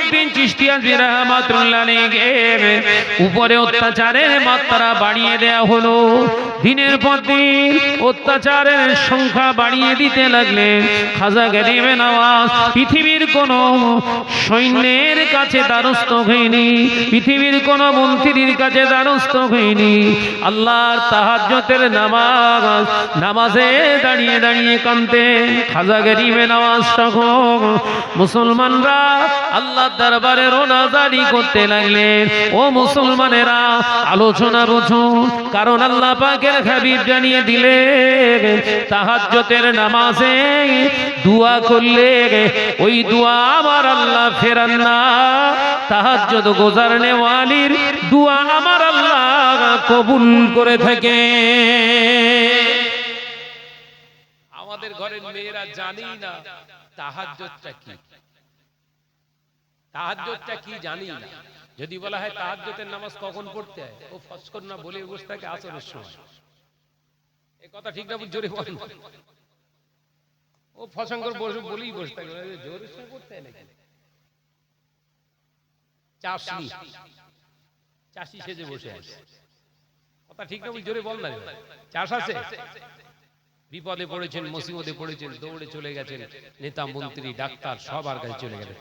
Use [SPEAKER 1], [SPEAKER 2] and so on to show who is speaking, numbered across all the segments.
[SPEAKER 1] মাইনুদ্দিন চিশতি রাহমাতুল্লাহ আলাইহি উপরে অত্যাচারের মাত্রা বাড়িয়ে দেয়া হলো। দিনের পর দিন অত্যাচারের সংখ্যা বাড়িয়ে দিতে লাগলেন। খাজা গরিবে নওয়াজ পৃথিবীর কোন সৈন্যের কাছে দ্বারস্থ হয়নি, পৃথিবীর কোন মন্ত্রীর কাছে দ্বারস্থ হয়নি। আল্লাহর তাহাজ্জুদের নামাজে দাঁড়িয়ে দাঁড়িয়ে কাঁদতেন খাজা গরিবে নওয়াজ সহ মুসলমানরা আল্লাহর দরবারে রোনাজারি করতে লাগলেন। ও মুসলমানেরা আলোচনা বুঝুন, কারণ আল্লাহ পাকের হাবিব জানিয়ে দিলেন তাহাজ্জুদের নামাজে দোয়া করলে ওই দোয়া আমার আল্লাহ ফেরান না। তাহাজ্জুদ গুজারনে ওয়ালির দোয়া আমার আল্লাহ কবুল করে থাকে। আমাদের ঘরের মেয়েরা জানেই না তাহাজ্জুদটা কি, তাহাজ্জুদটা কি জানি না। যদি বলা হয় তাহাজ্জুদের নামাজ কখন পড়তে হয়, ও ফসকর না বলে বসে থাকে আসরের সময়। এই কথা ঠিক না? জোরে বল। ও ফসঙ্কর বসে বলেই বসে থাকে, জোরে সময় পড়তে হয় নাকি? চাষি সেজে বসে আছে। কথা ঠিক না? জোরে বল না। চাষ আছে, বিপদে পড়েছেন, মুসিবতে পড়েছেন, দৌড়ে চলে গেছেন নেতা মন্ত্রী ডাক্তার সবার কাছে চলে গেলেন।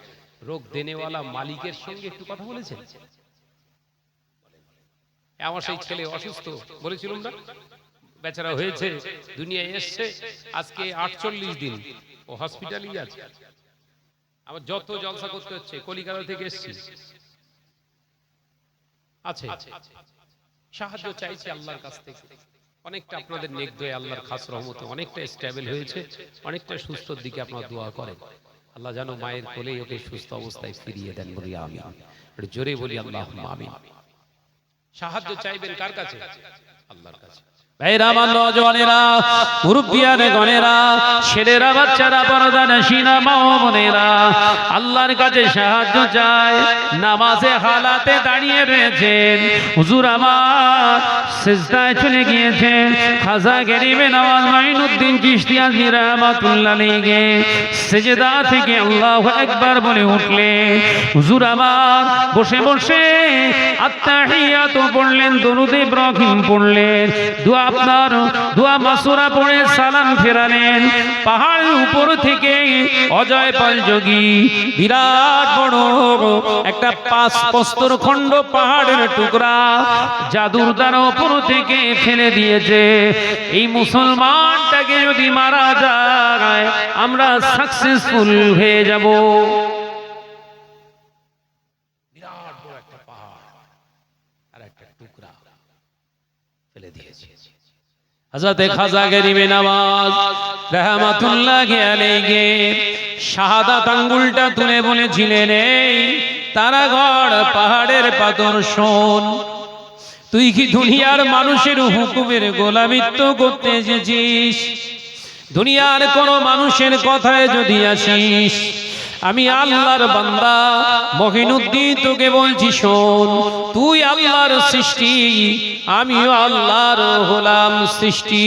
[SPEAKER 1] রোগ দেনেওয়ালা মালিকের সঙ্গে একটু কথা বলেছেন? আমার সেই ছেলে অসুস্থ বলেছিলাম না, বেচারা হয়েছে, দুনিয়ায় এসছে, আজকে 48 দিন ও হসপিটালেই আছে। আমার যত জলসা করতে হচ্ছে, কলিকাতা থেকে এসছি, আছে সাহায্য চাইছি আল্লাহর কাছ থেকে। অনেকটা আপনাদের নেক দোয়া আল্লাহর খাস রহমতে অনেকটা স্টেবল হয়েছে, অনেকটা সুস্থর দিকে আপনারা দোয়া করেন। আল্লাহ যেন মায়ের কোলেই ওকে সুস্থ অবস্থায় ফিরিয়ে দেন, বলি আমিন। জোরে বলি আল্লাহুম্মা আমিন। সাহায্য চাইবেন কার কাছে? আল্লাহর কাছে। ভাইরা আমার, নওজওয়ানেরা, মুরব্বিয়ানে গণেরা, ছেলেরা, বাচ্চারা, পর্দানশীনা মা ও বোনেরা, আল্লাহর কাছে সাহায্য চায়। নামাজে হালাতে দাঁড়িয়ে রয়েছেন, হুজুর আমার সিজদায় চলে গিয়েছেন। খাজা গরিবে নওয়াজ মাইনুদ্দিন চিশতি রাহমাতুল্লাহ আলাইহি সিজদা থেকে আল্লাহু আকবার বলে উঠলেন। হুজুর আমার বসে বসে আত্তাহিয়াতু পড়লেন, দরুদ ইব্রাহিম পড়লেন, আপনার দোয়া মাসুরা পড়ে সালাম ফেরালেন। পাহাড়ের উপর থেকে অজয় পালযোগী বিরাট বড় একটা 5 প্রস্তর খণ্ড পাহাড়ের টুকরা জাদুর দ্বারা উপর থেকে ফেলে দিয়েছে। এই মুসলমানটাকে যদি মারা যায় আমরা সাকসেসফুল হয়ে যাব। বিরাট বড় একটা পাহাড় আর একটা টুকরা ফেলে দিয়েছে। হযরত খাজা গরিবে নওয়াজ রাহমাতুল্লাহি আলাইহি শাহাদাত আঙ্গুলটা তুলে বলেছিলেন, এই তারাগড় পাহাড়ের পাথর শোন, তুই কি দুনিয়ার মানুষের হুকুমের গোলামিত্ব করতে এসেছিস? দুনিয়ার কোন মানুষের কথায় যদি আসিস, আমি আল্লাহর বান্দা মহিনুদ্দিন তোকে বলছি শোন, তুই আল্লাহর সৃষ্টি, আমিও আল্লাহর গোলাম সৃষ্টি।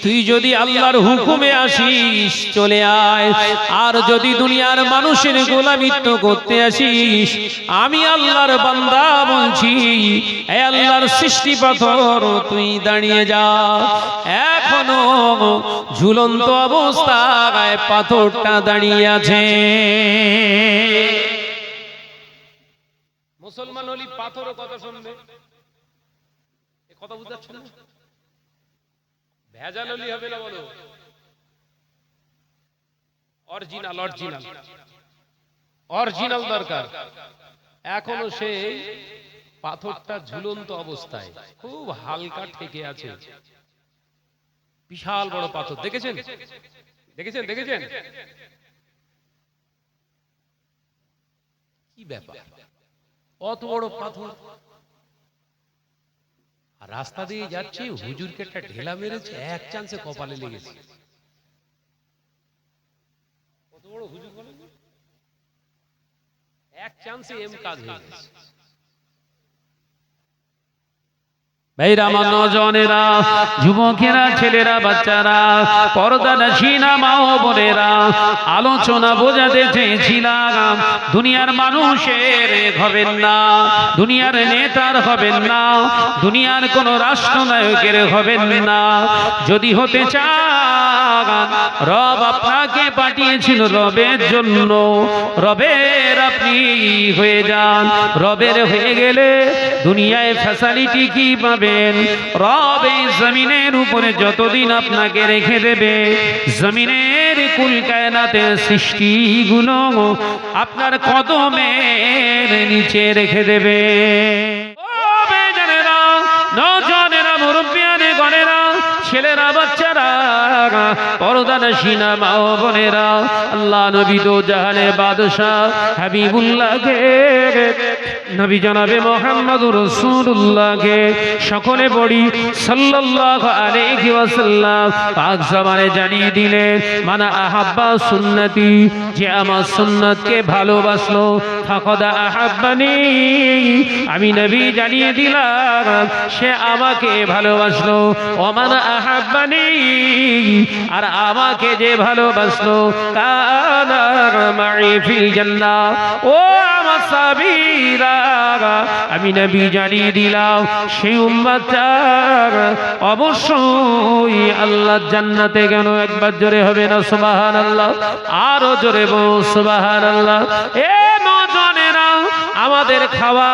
[SPEAKER 1] তুই যদি আল্লাহর হুকুমে আসিস চলে আয়, আর যদি দুনিয়ার মানুষের গোলামিত্ব করতে আসিস, আমি আল্লাহর বান্দা বলছি এ আল্লাহর সৃষ্টি পাথর তুই দাঁড়িয়ে যা। এখনো ঝুলন্ত অবস্থায় পাথরটা দাঁড়িয়ে আছে। মুসলমান হলি পাথরও কথা শুনবে, কথা বুঝতে পারছো না? ভেজাল হলি হবে না, বলো অরিজিনাল অরিজিনাল অরিজিনাল দরকার। এখনো সেই পাথরটা ঝুলন্ত অবস্থায় খুব হালকা ঠেকে আছে। বিশাল বড় পাথর, দেখেছেন দেখেছেন দেখেছেন কি ব্যাপার, অত বড় পাথর। আর রাস্তা দিয়ে যাচ্ছে, হুজুরকে একটা ঢেলা মেরেছে, এক চান্সে কপালে লেগেছে। কত বড় হুজুর বলেন, এক চান্সে এম কাজ হয়ে গেছে। ভাইরা আমার, নজনেরা, যুবকেরা, ছেলেরা, বাচ্চারা, পর্দানশীনা মা ও বোনেরা, আলোচনা বোঝাতে চেয়েছিলাম দুনিয়ার মানুষের হবেন না, দুনিয়ার নেতার হবেন না, দুনিয়ার কোন রাষ্ট্রনায়কের হবেন না। যদি হতে চান, রব আপনাকে পাঠিয়েছিল রবের জন্য, রবের আপনি হয়ে যান। রবের হয়ে গেলে দুনিয়ায় ফ্যাসিলিটি কি পাবে? রব এই জমিনের উপরে যতদিন আপনাকে রেখে দেবে, জমিনের কুল কায়নাতের সৃষ্টিগুলো আপনার কদমের নিচে রেখে দেবে। ও বেজানেরা, নওজনেরা, মুরব্বিয়ানে গণেরা, ছেলেরা, বাচ্চারা, পর্দানশীনা মা ও বোনেরা, আল্লাহ নবী দো জাহানের বাদশাহ হাবিবুল্লাহকে, নবী জনাবে মুহাম্মদুর রাসূলুল্লাহকে সকলে পড়ি সাল্লাল্লাহু আলাইহি ওয়াসাল্লাম পাক জবানে জানিয়ে দিলেন, মানা আহাব্বা সুন্নতি, যে আমার সুন্নতকে ভালোবাসলো, ফাকাদ আহাব্বানি, আমি নবী জানিয়ে দিলাম সে আমাকে ভালোবাসলো। ওমানা আহাব্বানি, আর আমাকে যে ভালোবাসলো, কানা মাই ফিল জান্নাহ, ও আমার সাহাবীরা, আমি নবী জানিয়ে দিলাম সেই উম্মতটা অবশ্যই আল্লাহর জান্নাতে গেল। একবার জোরে হবে না সুবহানাল্লাহ? আরো জোরে বল সুবহানাল্লাহ। এ নওজনেরা, আমাদের খাওয়া,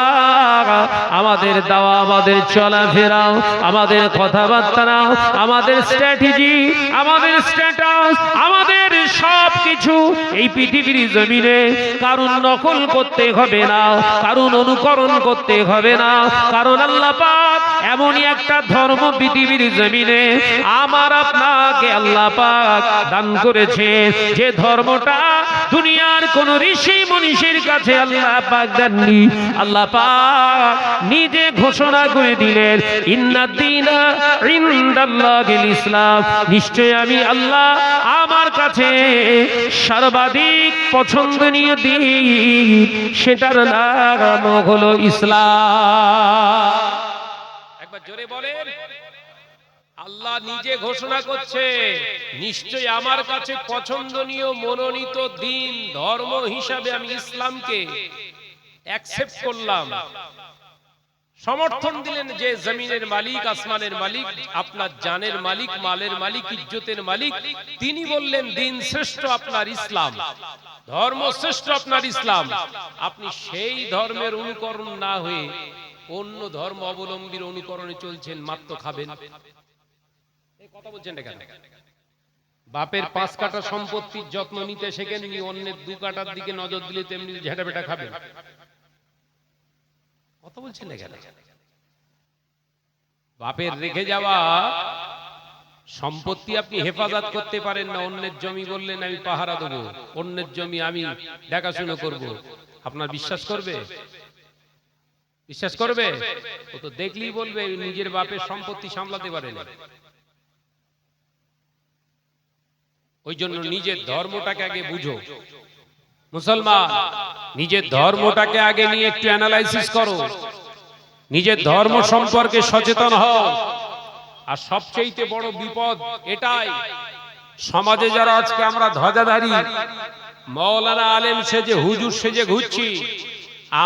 [SPEAKER 1] আমাদের দাওয়া, আমাদের চলাফেরা, আমাদের কথাবার্তা, আমাদের স্ট্র্যাটেজি, আমাদের স্ট্যাটাস, আমাদের সব কিছু এই পৃথিবীর জমিনে কারণ নকল করতে হবে না, কারণ অনুকরণ করতে হবে না। কারণ আল্লাহ পাক এমনই একটা ধর্ম পৃথিবীর জমিনে আমার আপনাকে আল্লাহ পাক দান করেছে, যে ধর্মটা দুনিয়ার কোন ঋষি মনীষীর কাছে আল্লাহ পাক দেননি। আল্লাহ পাক নিজে ঘোষণা করে দিলেন, ইন্নাদ-দীনা ইনদাল্লাহিল ইসলাম, নিশ্চয় আমি আল্লাহ আমার কাছে সর্বাধিক পছন্দনীয় দিন, সেটার নাম হলো ইসলাম। একবার জোরে বলেন। আল্লাহ নিজে ঘোষণা করছে, নিশ্চয় আমার কাছে পছন্দনীয় মনোনীত দিন, ধর্ম হিসাবে আমি ইসলামকে অ্যাকসেপ্ট করলাম। সমর্থন দিলেন যে জমিনের মালিক, আসমানের মালিক, আপনার জানের মালিক, মালের মালিক, ইজ্জতের মালিক, তিনি বললেন দিন শ্রেষ্ঠ আপনার ইসলাম, ধর্ম শ্রেষ্ঠ আপনার ইসলাম। আপনি সেই ধর্মের অনুকরণ না হয়ে অন্য ধর্ম অবলম্বীর অনুকরণে চলছেন, মাত্র খাবেন। এই কথা বলছেন কেন? বাপের 5 কাঠা সম্পত্তির যত্ন নিতে শেখেননি, অন্যের 2 কাঠার দিকে নজর দিলে তেমনি ঝেঁটা বেটা খাবেন। কথা বলছেন না কেন? বাপের রেখে যাওয়া সম্পত্তি আপনি হেফাজত করতে পারেন না। অন্যের জমি বললেন আমি পাহারা দেবো, অন্যের জমি আমি দেখাশোনা করব, আপনার বিশ্বাস করবে? বিশ্বাস করবে? ও তো দেখলেই বলবে নিজের বাপের সম্পত্তি সামলাতে পারে না। ওই জন্য নিজের ধর্মটাকে আগে বুঝো মুসলমান, নিজের ধর্মটাকে আগে নিয়ে একটু অ্যানালাইসিস করো, নিজের ধর্ম সম্পর্কে সচেতন হও। আর সবচেয়ে বড় বিপদ এটাই, সমাজে যারা আজকে আমরা ধ্বজাধারী মাওলানা আলেম সেজে, হুজুর সেজে ঘুরছি,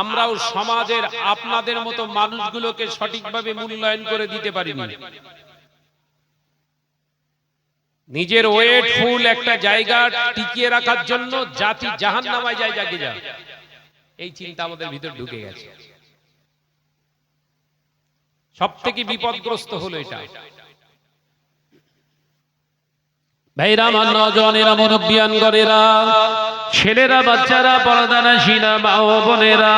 [SPEAKER 1] আমরাও সমাজের আপনাদের মতো মানুষগুলোকে সঠিকভাবে মূল্যায়ন করে দিতে পারিনি। নিজের ওয়েটফুল একটা জায়গা টিকিয়ে রাখার জন্য জাতি জাহান্নামায় যায়, জাগে যা, এই চিন্তা আমাদের ভিতর ঢুকে গেছে। সবথেকে বিপদগ্রস্ত হলো এটা। ভাইরা আমার, নওজনেরা, মুরব্বিয়ান গণেরা, ছেলেরা, বাচ্চারা, পর্দানশীনা মা ও বোনেরা,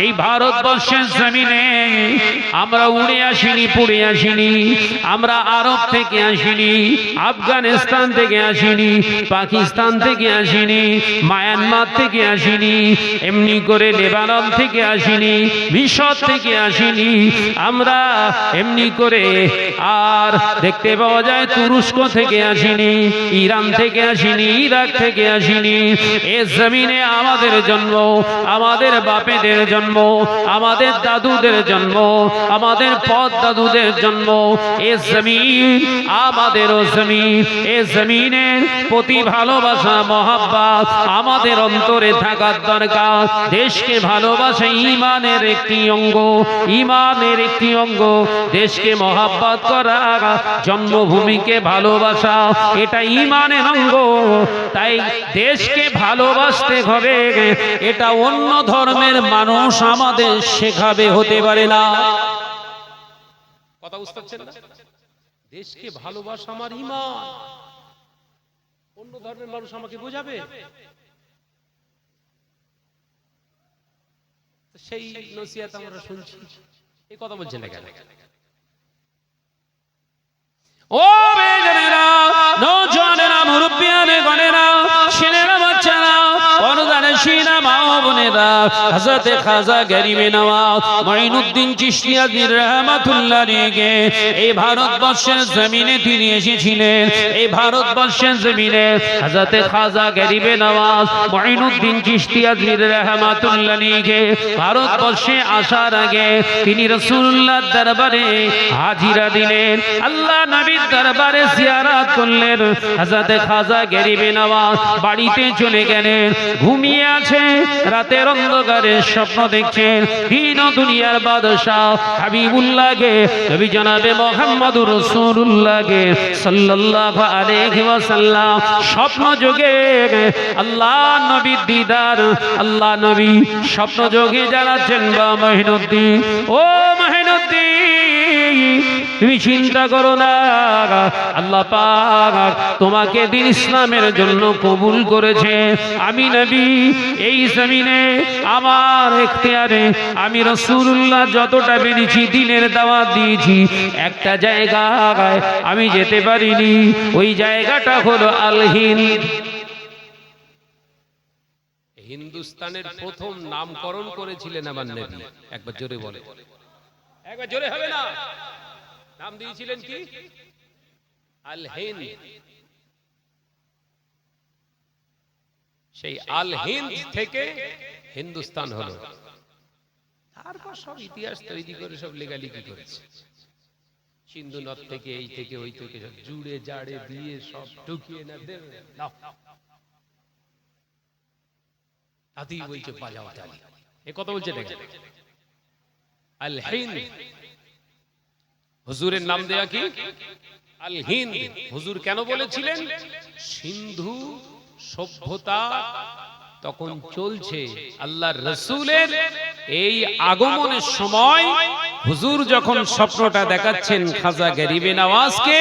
[SPEAKER 1] এই ভারতবর্ষের জমিনে আমরা উড়ে আসিনি, পড়ে আসিনি, আমরা আরব থেকে আসিনি, আফগানিস্তান থেকে আসিনি, পাকিস্তান থেকে আসিনি, মায়ানমার থেকে আসিনি, এমনি করে লেবানন থেকে আসিনি, মিশর থেকে আসিনি, আমরা এমনি করে আর দেখতে পাওয়া যায় তুরস্ক থেকে আসিনি, ইরান থেকে আসিনি, ইরাক থেকে আসিনি। এ জমিনে আমাদের জন্ম, আমাদের বাপেদের জন্ম, আমাদের দাদুদের জন্ম, আমাদের পদ দাদুদের জন্ম। এ জমিন আমাদেরও জমিন। এ জমিনের প্রতি ভালোবাসা মহাব্বত আমাদের অন্তরে থাকার দরকার। দেশকে ভালোবাসা ঈমানের একটি অঙ্গ, ঈমানের একটি অঙ্গ। দেশকে মহাব্বত করা, জন্মভূমিকে ভালোবাসা, এটা ঈমানের অঙ্গ। তাই দেশকে ভালোবাসতে হবে, এটা অন্য ধর্মের মানুষ আমাদের শেখাবে, হতে পারে না। কথা বুঝতে পারছেন না? দেশকে ভালোবাসা আমার ঈমান, অন্য ধর্মের মানুষ আমাকে বোঝাবে? সেই নসিহত আমরা শুনছি, এই কথা বলছেন না কেন? ও বেজনেরা, নওজওয়ানেরা, মুরব্বিয়ানে গণেরা, ছেলেরা, বাচ্চারা, অনুদানে শিনা মা বোনেরা, হযরত খাজা গরিবে নওয়াজ মঈনুদ্দিন চিশতি আজমির রাহমাতুল্লাহ আলাইহি এই ভারতবর্ষের জমিনে তিনি এসেছিলেন। এই ভারতবর্ষের জমিনে হযরত খাজা গরিবে নওয়াজ মঈনুদ্দিন চিশতি আজমির রাহমাতুল্লাহ আলাইহি ভারতবর্ষে আসার আগে তিনি রাসূলুল্লাহর দরবারে হাজিরা দিলেন, আল্লাহ নবীর দরবারে জিয়ারত করলেন। হযরত খাজা গরিবে নওয়াজ বাড়িতে চলে গেলেন, ঘুমিয়ে আছে, রাতের অন্ধকারে স্বপ্ন দেখছেন দিন ও দুনিয়ার বাদশাহ হাবিবুল্লাহকে, নবী জনাবে মুহাম্মদুর রাসূলুল্লাহকে সাল্লাল্লাহু আলাইহি ওয়াসাল্লাম স্বপ্ন যোগে আল্লাহ নবীর দিদার, আল্লাহ নবী স্বপ্ন যোগে জানাচ্ছেন, বা মঈনুদ্দিন, ও মঈনুদ্দিন, তুমি চিন্তা করো না, আল্লাহ পাক তোমাকে দ্বীন ইসলামের জন্য কবুল করেছে। আমি নবী এই জমিনে আমার ইখতিয়ারে আমি রাসূলুল্লাহ যতটা পেরেছি দ্বীনের দাওয়াত দিয়েছি। একটা জায়গায় আমি যেতে পারিনি, ওই জায়গাটা হলো আল হিন্দ। হিন্দুস্তানের প্রথম নামকরণ করেছিলেন আমার নবী। একবার জোরে বলে, একবার জোরে হবে না? নাম দিয়েছিলেন কি? আল হিন্দ। সেই আল হিন্দ থেকে হিন্দুস্তান হলো। তারপর সব ইতিহাস তৈরি করে সব লেখালেখি করেছে। সিন্ধু নদ থেকে, এই থেকে, ওই থেকে সব জুড়ে জাড়ে দিয়ে সব ঢুকিয়ে না দেবে না, আদি বলছে বাজাও তালি। এ কথা বলছে দেখেন, আল হিন্দ। হুজুরের নাম দেয়া কি? আল হিন্দ। হুজুর কেন বলেছিলেন? সিন্ধু সভ্যতা তখন চলছে, আল্লাহর রাসূলের এই আগমনের সময় হুজুর যখন স্বপ্নটা দেখাচ্ছেন খাজা গরিবে নওয়াজকে,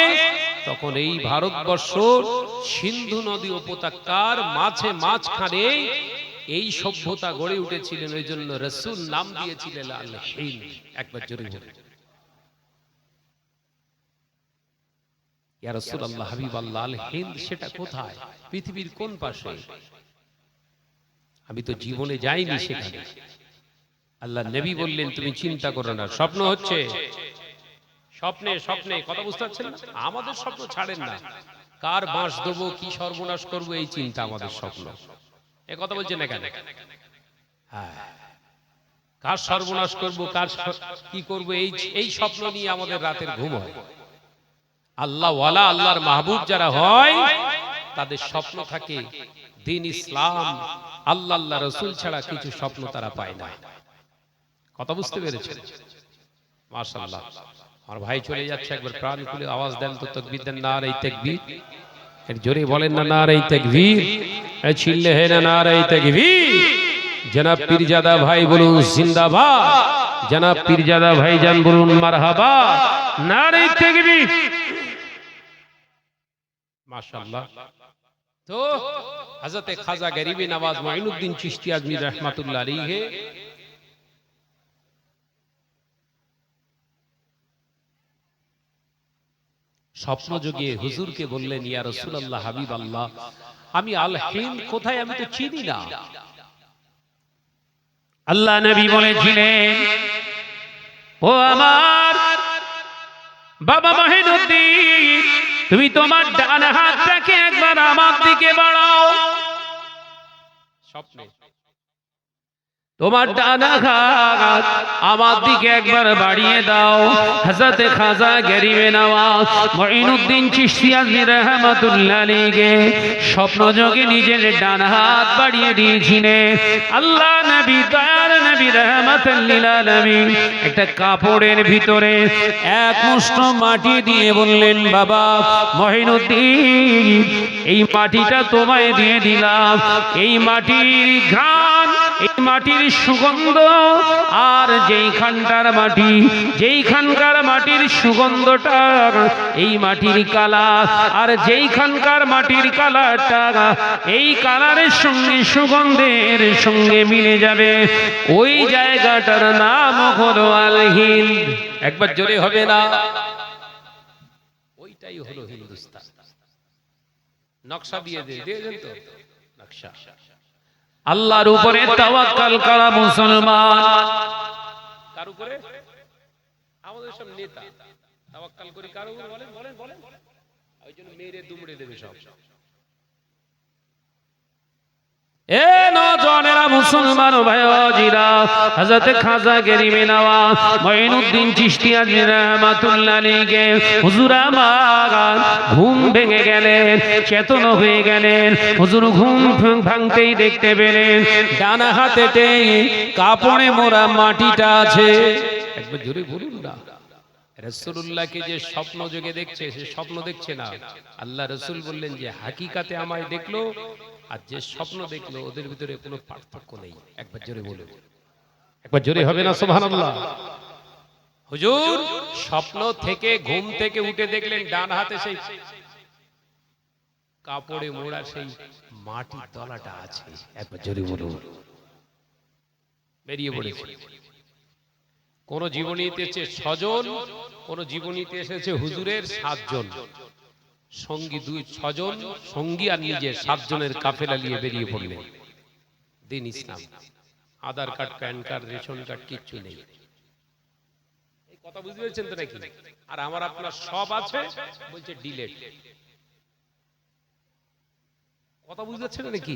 [SPEAKER 1] তখন এই ভারতবর্ষ সিন্ধু নদী উপত্যকার মাঝখানে এই সভ্যতা গড়ে উঠেছিলেন। ওই জন্য রাসূল নাম দিয়েছিলেন আল হিন্দ। একবার জোরে বলুন, ইয়া রাসূলুল্লাহ, হাবিবাল্লাহ, আল হিন্দ সেটা কোথায়? পৃথিবীর কোন পাশে? আমি তো জীবনে যাইনি সেখানে। আল্লাহ নবী বললেন, তুমি চিন্তা করো না, স্বপ্ন হচ্ছে, স্বপ্নে স্বপ্নে। কথা বুঝতে পারছেন না? আমাদের স্বপ্ন ছাড়েন না, কার বাঁশ দেবো, কি সর্বনাশ করবো, এই চিন্তা আমাদের স্বপ্ন। এ কথা বলছেন না কেন? হ্যাঁ, কার সর্বনাশ করবো, কার কি করবো, এই স্বপ্ন নিয়ে আমাদের রাতের ঘুম হয়। আল্লাহ ওয়ালা, আল্লাহর মাহবুব যারা হয়, তাদের স্বপ্ন থাকে দ্বীন ইসলাম, আল্লাহ আল্লাহ রাসূল ছাড়া কিছু স্বপ্ন তারা পায় না। কথা বুঝতে পেরেছেন? মাশাআল্লাহ। আমার ভাই চলে যাচ্ছে, একবার প্রাণ খুলে আওয়াজ দেন তো, তাকবীর দেন, নারে তাকবীর। এর জোরে বলেন না, নারে তাকবীর। এ চিল্লে হে না, নারে তাকবীর। জনাব পীরজাদা ভাই বলুন জিন্দাবাদ, জনাব পীরজাদা ভাইজান বলুন মারহাবা, নারে তাকবীর। মাশাআল্লাহ। তো হযরত খাজা গরিবে নওয়াজ মঈনুদ্দিন চিশতি আজমির রাহমাতুল্লাহ আলাইহি স্বপ্ন যোগে হুজুরকে বললেন, ইয়া রাসূলুল্লাহ, হাবিবাল্লাহ, আমি আল হিন্দ কোথায় আমি তো চিনি না। আল্লাহ নবী বলেছিলেন, ও আমার বাবা মঈনুদ্দিন, তুমি তোমার ডান হাতটাকে একবার আমার দিকে বাড়াও। স্বপ্নে তোমার ডান হাত আমার দিকে একবার বাড়িয়ে দাও। হযরতে খাজা গরিবে নওয়াজ মুঈনুদ্দিন চিশতি আজমির রাহমাতুল্লাহ আলাইহি স্বপ্ন যোগে নিজের ডান হাত বাড়িয়ে দিয়েছিলেন। আল্লাহ নবী দয়ার নবী রাহমাতুল লিল আলামিন একটা কাপড়ের ভিতরে এক মুষ্ঠ মাটি দিয়ে বললেন, বাবা মুঈনুদ্দিন, এই মাটিটা তোমায় দিয়ে দিলাম। এই মাটির ঘ্রাণ, এই মাটির সুগন্ধ, আর যেইখানকার মাটির সুগন্ধটা, এই মাটির কালার, আর যেইখানকার মাটির কালারটা এই কালারের সঙ্গে সুগন্ধের সঙ্গে মিলে যাবে, ওই জায়গাটার নাম হলো আল হিন্দ। একবার জোরে হবে না? ওইটাই হলো হিন্দুস্তান। নকশা দিয়ে দিয়েছেন তো, নকশা। আল্লাহর উপরে তাওয়াক্কাল করা মুসলমান। কার উপরে? আমাদের সব নেতা তাওয়াক্কাল করি কার উপরে? বলেন বলেন বলেন। ওইজন্য মেরে দুমড়ে দেবে সব। এ নওজওয়ানেরা, মুসলমান ভাইরা, হযরত খাজা গরিবে নওয়াজ মুঈনুদ্দিন চিশতি আজমির রাহমাতুল্লাহ আলাইহি হুজুর আমার ঘুম ভেঙে গেলেন, চেতন হয়ে গেলেন। হুজুর ঘুম ভাঙতেই দেখতে পেলেন ডান হাতেতে কাপড়ে মোড়া মাটিটা আছে। একবার জোরে বলুন না। রাসূলুল্লাহকে যে স্বপ্ন যোগে দেখছে, সে স্বপ্ন দেখছে না। আল্লাহ রাসূল বললেন যে হাকিকাতে আমায় দেখলো আর যে স্বপ্ন দেখলো, ওদের ভিতরে কোনো পার্থক্য নেই। একবার জোরে বলুন। একবার জোরে হবে না? সুবহানাল্লাহ। হুজুর স্বপ্ন থেকে, ঘুম থেকে উঠে দেখলেন ডান হাতে সেই কাপড়ে মোড়া সেই মাটির দলাটা আছে। একবার জোরে বলুন। বেরিয়ে পড়েছে। কোন জীবনীতে এসেছে 6 জন, কোন জীবনীতে এসেছে হুজুরের 7 জন সঙ্গী, 6 জন সঙ্গী আর নিজে 7 জনের কাফেলা নিয়ে বেরিয়ে পড়লেন। Din Islam, Aadhaar card, PAN card, ration card কিচ্ছু নেই। এই কথা বুঝতে পেরেছেন তো নাকি? আর আমার আপনার সব আছে, বলছে ডিলেট। কথা বুঝতে পারছেন নাকি?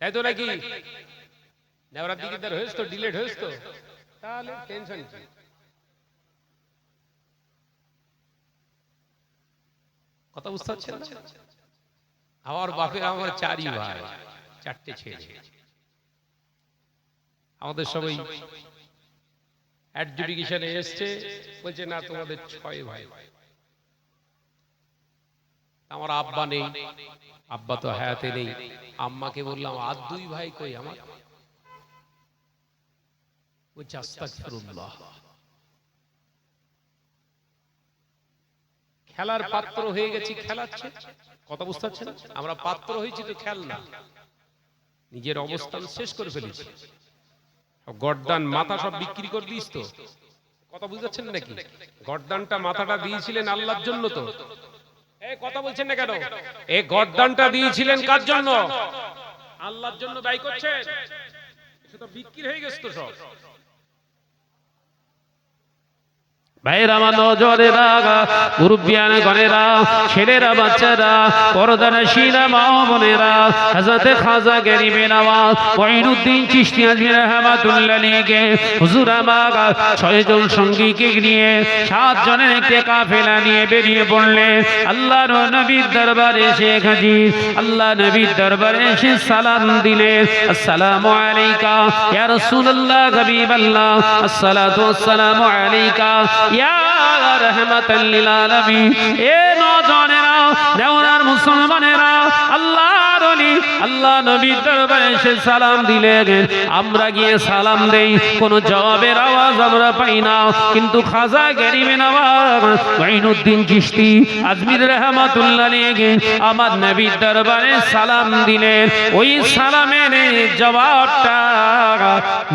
[SPEAKER 1] তাই তো নাকি? নেওয়ার দিকে তার হয়েছে তো, ডিলেট হয়েছে তো, তাহলে টেনশন কি? কথা বুঝতে পারছেন না? আমার বাপের আমার 4ই ভাই, 4টে ছেলে। আমাদের সবাই অ্যাডজুডিকেশনে এসছে, বলছে না তোমাদের 6 ভাই। আমার আব্বা নেই, আব্বা তো হায়াতে নেই। আম্মাকে বললাম আর 2 ভাই কই আমার? বলছে আস্তাগফিরুল্লাহ। খেলার পাত্র হয়ে গেছি, খেলাচ্ছে। কথা বুঝতে পারছেন? আমরা পাত্র হয়েছি তো খেল না, নিজের অবস্থান শেষ করে ফেলেছি। গর্দান মাথা সব বিক্রি করে দিস তো। কথা বুঝতে পারছেন নাকি? গর্দানটা মাথাটা দিয়েছিলেন আল্লাহর জন্য তো। এই কথা বলছেন না কেন? এই গর্দানটা দিয়েছিলেন কার জন্য? আল্লাহর জন্য দায়ী করছেন। সেটা বিক্রি হয়ে গেছে তো সব। ভাইরা, আমার নজরেরা, মুরব্বিয়ান গণেরা, ছেলেরা, বাচ্চারা, পর্দানশীলা মা বোনেরা, হযরত খাজা গরিবে নওয়াজ মুঈনুদ্দিন চিশতি আজমির রাহমাতুল্লাহ আলাইহি হুজুর আমার 6 জন সঙ্গীকে নিয়ে 7 জনের একটি কাফেলা নিয়ে বেরিয়ে পড়লেন। আল্লাহর নবীর দরবারে এসে হাজির। আল্লাহ নবীর দরবারে এসে সালাম দিলেন, আসসালামু আলাইকা ইয়া রাসূলুল্লাহ হাবিবাল্লাহ, আসসালাতু ওয়াসসালামু আলাইকা ইয়া রাহমাতাল লিল আলামিন। এ নওজওয়ানেরা, দেওয়ার মুসলমানেরা, আল্লাহর ওলি আল্লাহ নবীর দরবারে এসে সালাম দিলেন। আমরা গিয়ে সালাম দেই, কোনো জবাবের আওয়াজ আমরা পাই না। কিন্তু খাজা গরিবে নওয়াজ মুঈনুদ্দিন চিশতি আজমির রাহমাতুল্লাহ আলাইহি আমার নবীর দরবারে সালাম দিলেন। ওই সালামের জবাবটা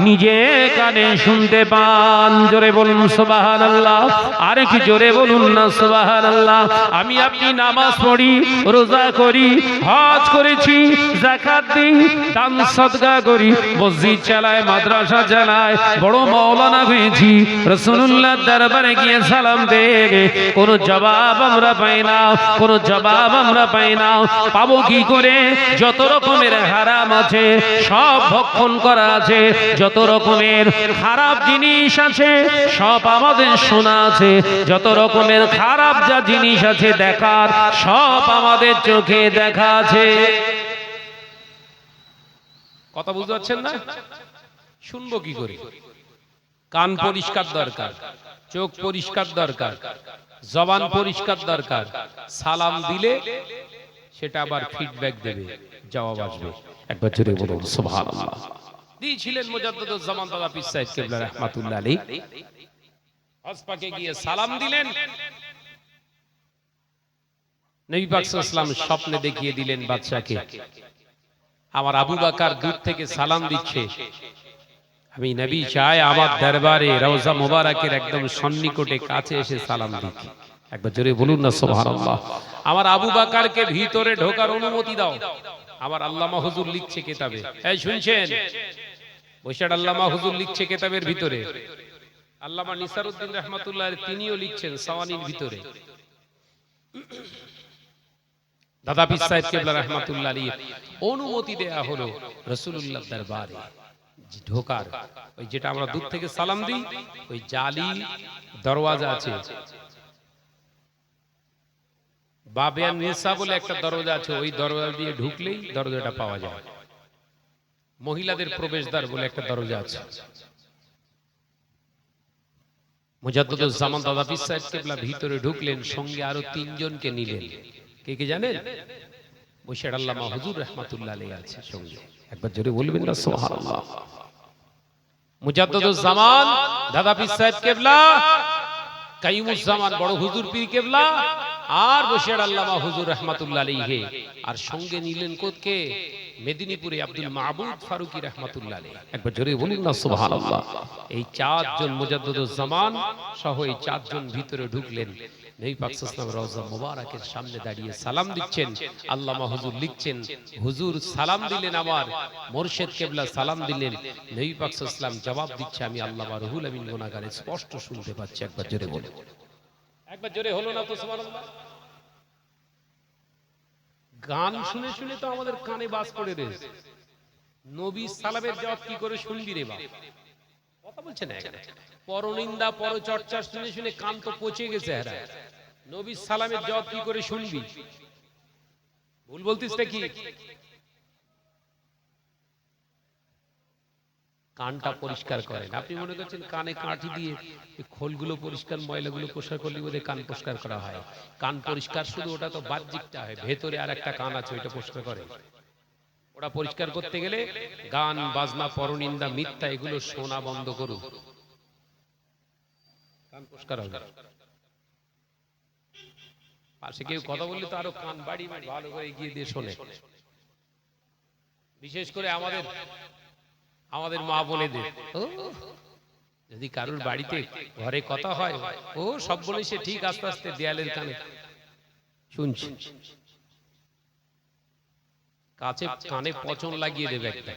[SPEAKER 1] নিজে কানে শুনতে পান। জোরে বলুন সুবহানাল্লাহ। আর কি জোরে বলুন না সুবহানাল্লাহ। আমি আপনি নামাজ পড়ি, রোজা করি, হজ করেছি, যাকাত দিই, দান সদকা করি, মসজিদ চালায়, মাদ্রাসা চালায়, বড় মাওলানা হয়েছি, রাসূলুল্লাহর দরবারে গিয়ে সালাম দেগে কোনো জবাব আমরা পাই না, কোনো জবাব আমরা পাই না। পাবো কি করে? যত রকমের হারাম আছে সব ভক্ষণ করা আছে, যত রকমের খারাপ জিনিস আছে সব আমাদের শোনা আছে, যত রকমের খারাপ যা জিনিস আছে দেখার সব আমাদের চোখে দেখা আছে। কথা বুঝতে পারছেন না? শুনবো কি করে? কান পরিষ্কার দরকার, চোখ পরিষ্কার দরকার, জবান পরিষ্কার দরকার। সালাম দিলে সেটা আবার ফিডব্যাক দেবে, জবাব আসবে। একবার জোরে বলুন সুবহানাল্লাহ। দিয়েছিলেন মুজাদ্দিদুজ জামান দাদা পীর সাহেব কিবলা রাহমাতুল্লাহ আলাইহি। হজ পাকে গিয়ে সালাম দিলেন, নবী পাক সাল্লাল্লাহু আলাইহি ওয়াসাল্লাম স্বপ্নে দেখিয়ে দিলেন বাদশাকে, আমার আবু বকর দূর থেকে সালাম দিচ্ছে, আমি নবী চাই আমার দরবারে রওজা মুবারকের একদম সন্নিকটে কাছে এসে সালাম দিই। একবার জোরে বলুন না সুবহানাল্লাহ। আমার আবু বকরকে ভিতরে ঢোকার অনুমতি দাও। আমার আল্লামা হুজুর লিখছে কিতাবে, এই শুনছেন? বৈশাখ আল্লামা হুজুর লিখছে কিতাবের ভিতরে, আল্লামা নিসারউদ্দিন রাহমাতুল্লাহ তিনিও লিখছেন সাওয়ানির ভিতরে। দাদা পীর সাহেব কিবলা রাহমাতুল্লাহ আলাইহি অনুমতি দেয়া হলো রাসূলুল্লাহর দরবারে ঢোকার। ওই যেটা আমরা দূর থেকে সালাম দিই, ওই জালি দরওয়াজা আছে, বাবিয়ান নিসা বলে একটা দরজা আছে, ওই দরজা দিয়ে ঢুকলেই দরজাটা পাওয়া যায়। মহিলাদের প্রবেশদ্বার বলে একটা দরজা আছে। মুজাদ্দিদুজ জামান দাদা পীর সাহেব কিবলা ভিতরে ঢুকলেন, সঙ্গে আরো তিনজনকে নিলেন। কে কে জানেন? বৈশাখ আল্লামা হুজুর রাহমাতুল্লাহ আলাইহি আছে সঙ্গে। একবার জোরে বলবেন না সুবহানাল্লাহ। মুজাদ্দিদুজ জামান দাদা পীর সাহেব কিবলা, কাইয়ুমুজ জামান বড় হুজুর পীর কিবলা, আর বৈশাখ আল্লামা হুজুর রাহমাতুল্লাহ আলাইহি। আর সঙ্গে নিলেন কোতকে? মেদিনীপুরে আব্দুল মাহবুব ফারুকী রাহমাতুল্লাহ আলাইহি। একবার জোরে বলুন না সুবহানাল্লাহ। এই চারজন মুজাদ্দিদুজ জামান সহ এই চারজন ভিতরে ঢুকলেন। নবী পাক সাল্লাল্লাহু আলাইহি ওয়াসাল্লাম রওজা মুবারকের সামনে দাঁড়িয়ে সালাম দিচ্ছেন। আল্লামা হুজুর লিখছেন, হুজুর সালাম দিলেন, আমার মুর্শিদ কিবলা সালাম দিলেন। নবী পাক সাল্লাল্লাহু আলাইহি ওয়াসাল্লাম জবাব দিচ্ছে, আমি আল্লামা রুহুল আমিন গুনাহগারে স্পষ্ট শুনতে পাচ্ছি। একবার জোরে বলুন। একবার জোরে হলো না তো সুবহানাল্লাহ। গান শুনে শুনে তো আমাদের কানে বাজ পড়ে রয়েছে। নবী সালামের জবাব কি করে শুনবি রে বাপ? কথা বলছে না এখানে। পরনিন্দা পরচর্চা শুনে শুনে কান তো পচে গেছে। এরা নবী সালামের জবাব কি করে শুনবি? ভুল বলতিস কি? কানটা পরিষ্কার করেন। আপনি মনে করছেন কানে কাঠি দিয়ে খোলগুলো পরিষ্কার, ময়লাগুলো পরিষ্কার করলে বোধহয় কান পরিষ্কার করা হয়। কান পরিষ্কার শুধু ওটা তো বাহ্যিকটা হয়, ভেতরে আর একটা কান আছে, ওইটা পরিষ্কার করে। ওটা পরিষ্কার করতে গেলে গান বাজনা পরনিন্দা মিথ্যা এগুলো শোনা বন্ধ করুন, কান পরিষ্কার হবে। পাশে কেউ কথা বললে তো আরো কান বাড়ি ভালো করে এগিয়ে দিয়ে শোনে। বিশেষ করে আমাদের মা বোনেদের, যদি কারুর বাড়িতে ঘরে কথা হয়, ও সব বলে সে ঠিক আস্তে আস্তে দেয়ালের কানে শুনছি, কাছে কানে পচন লাগিয়ে দেবে একটা।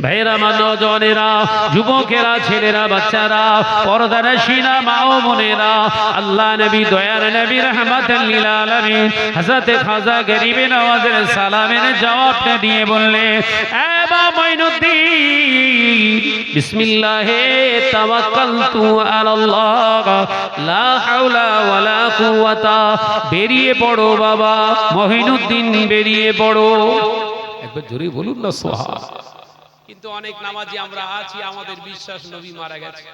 [SPEAKER 1] ভাইরা, নওজওয়ানেরা, যুবকেরা, ছেলেরা, বাচ্চারা, পর্দানশীনা মা ও বোনেরা, আল্লাহ নবী, দয়ার নবী, রাহমাতুল লিল আলামিন হযরত খাজা গরিবে নওয়াজের সালামের জবাবটা দিয়ে বললেন, এ বা মঈনুদ্দিন, বিসমিল্লাহে তাওয়াক্কালতু আলাল্লাহ, লা হাওলা ওয়ালা কুওয়াতা। বেরিয়ে পড়ো বাবা মঈনুদ্দিন, বেরিয়ে পড়ো। একবার জোরে বলুন না সুবহানাল্লাহ। কিন্তু অনেক নামাজি আমরা আছি, আমাদের বিশ্বাস নবী মারা গেছে।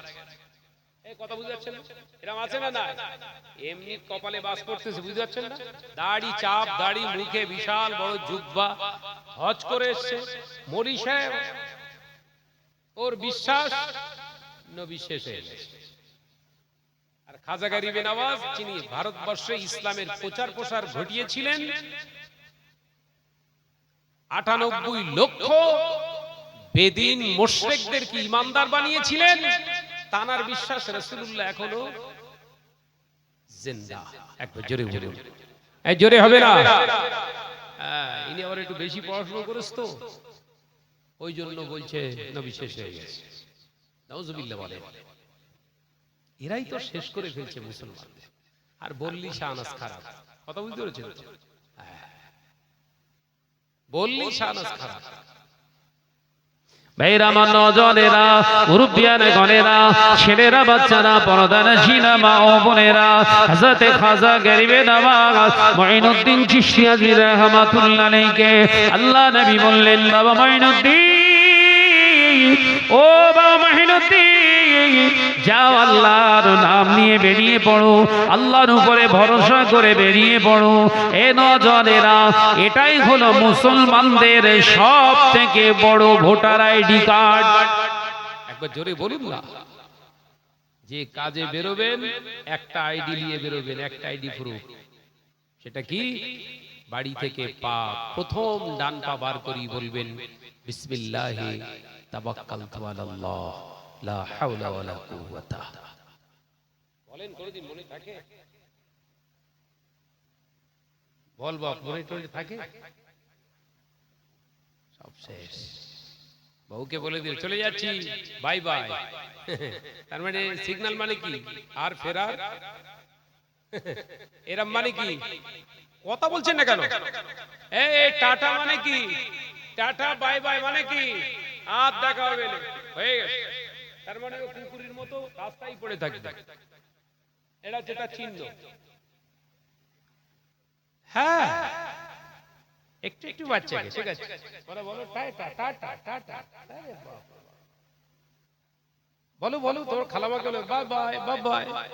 [SPEAKER 1] এই কথা বুঝতে পারছেন? এরকম আছে না? না, এমনি কপালে বাস করতেছে, বুঝতে পারছেন না? দাড়ি চাপ, দাড়ি, মুখে বিশাল বড় জুব্বা, হজ করে এসেছে মরি সাহেব, ওর বিশ্বাস নবী শেষ হয়ে গেছে। আর খাজা গরিবে নওয়াজ, যিনি ভারতবর্ষে ইসলামের প্রচার প্রসার ঘটিয়েছিলেন, ৯৮ লক্ষ বেদিন মুশরিকদেরকে ঈমানদার বানিয়েছিলেন, তানার বিশ্বাস রাসূলুল্লাহ এখনো জিন্দা। একবার জোরে বলুন। এই জোরে হবে না? ইনি আবার একটু বেশি পড়াশোনা করেছ তো, ওই জন্য বলছে নবী শেষ হয়ে গেছে। নাউজুবিল্লাহ বলে। এরাই তো শেষ করে ফেলছে মুসলমানদের। আর বললি শাহনাজ খারাপ, কথা বুঝতে পেরেছেন? বললি শাহনাজ খারাপ।
[SPEAKER 2] ভাইরা আমার নজনেরা, মুরব্বিয়ান গণেরা, ছেলেরা বাচ্চারা, পর্দানশীনা মা ও বোনেরা, হযরতে খাজা গরিবে নওয়াজ মুঈনুদ্দিন চিশতি আজমি রাহমাতুল্লাহ আলাইহি আল্লাহ নবী বললেন, বাবা মুঈনুদ্দিন, ও বাবা মুঈনুদ্দিন, যাও আল্লাহর নাম নিয়ে বেরিয়ে পড়ো, আল্লাহর উপরে ভরসা করে বেরিয়ে পড়ো। এ নজনেরা, এটাই হলো মুসলমানদের সব থেকে বড় ভোটার আইডি কার্ড।
[SPEAKER 1] একবার জোরে বলুন না। যে কাজে বেরোবেন একটা আইডি নিয়ে বেরোবেন, একটা আইডি প্রুফ। সেটা কি? বাড়ি থেকে পা প্রথম ডান পা বার করি বলবেন বিসমিল্লাহি তাওয়াক্কালতু আলাল্লাহ লা হাওলা ওয়ালা কুওয়াতা। বলেন কোনদিন মনে থাকে? বল বাপ, মনে টনে থাকে? সব শেষ। বউকে বলে দিয়ে চলে যাচ্ছি, বাই বাই। তার মানে সিগন্যাল মানে কি? আর ফেরার এরম মানে কি? কথা বলছেন না কেন? এই টাটা মানে কি? টাটা বাই বাই মানে কি? আর দেখা হবে না, হয়ে গেছে। তার মানে ও কুকুরের মতো রাস্তায় পড়ে থাকবে। এটা যেটা চিহ্ন। হ্যাঁ, একটু একটু বাচ্চাকে, ঠিক আছে, বলো বলো টাটা টাটা টাটা, বলো বলো তোর খালামাকে বলো বাই বাই বাই বাই।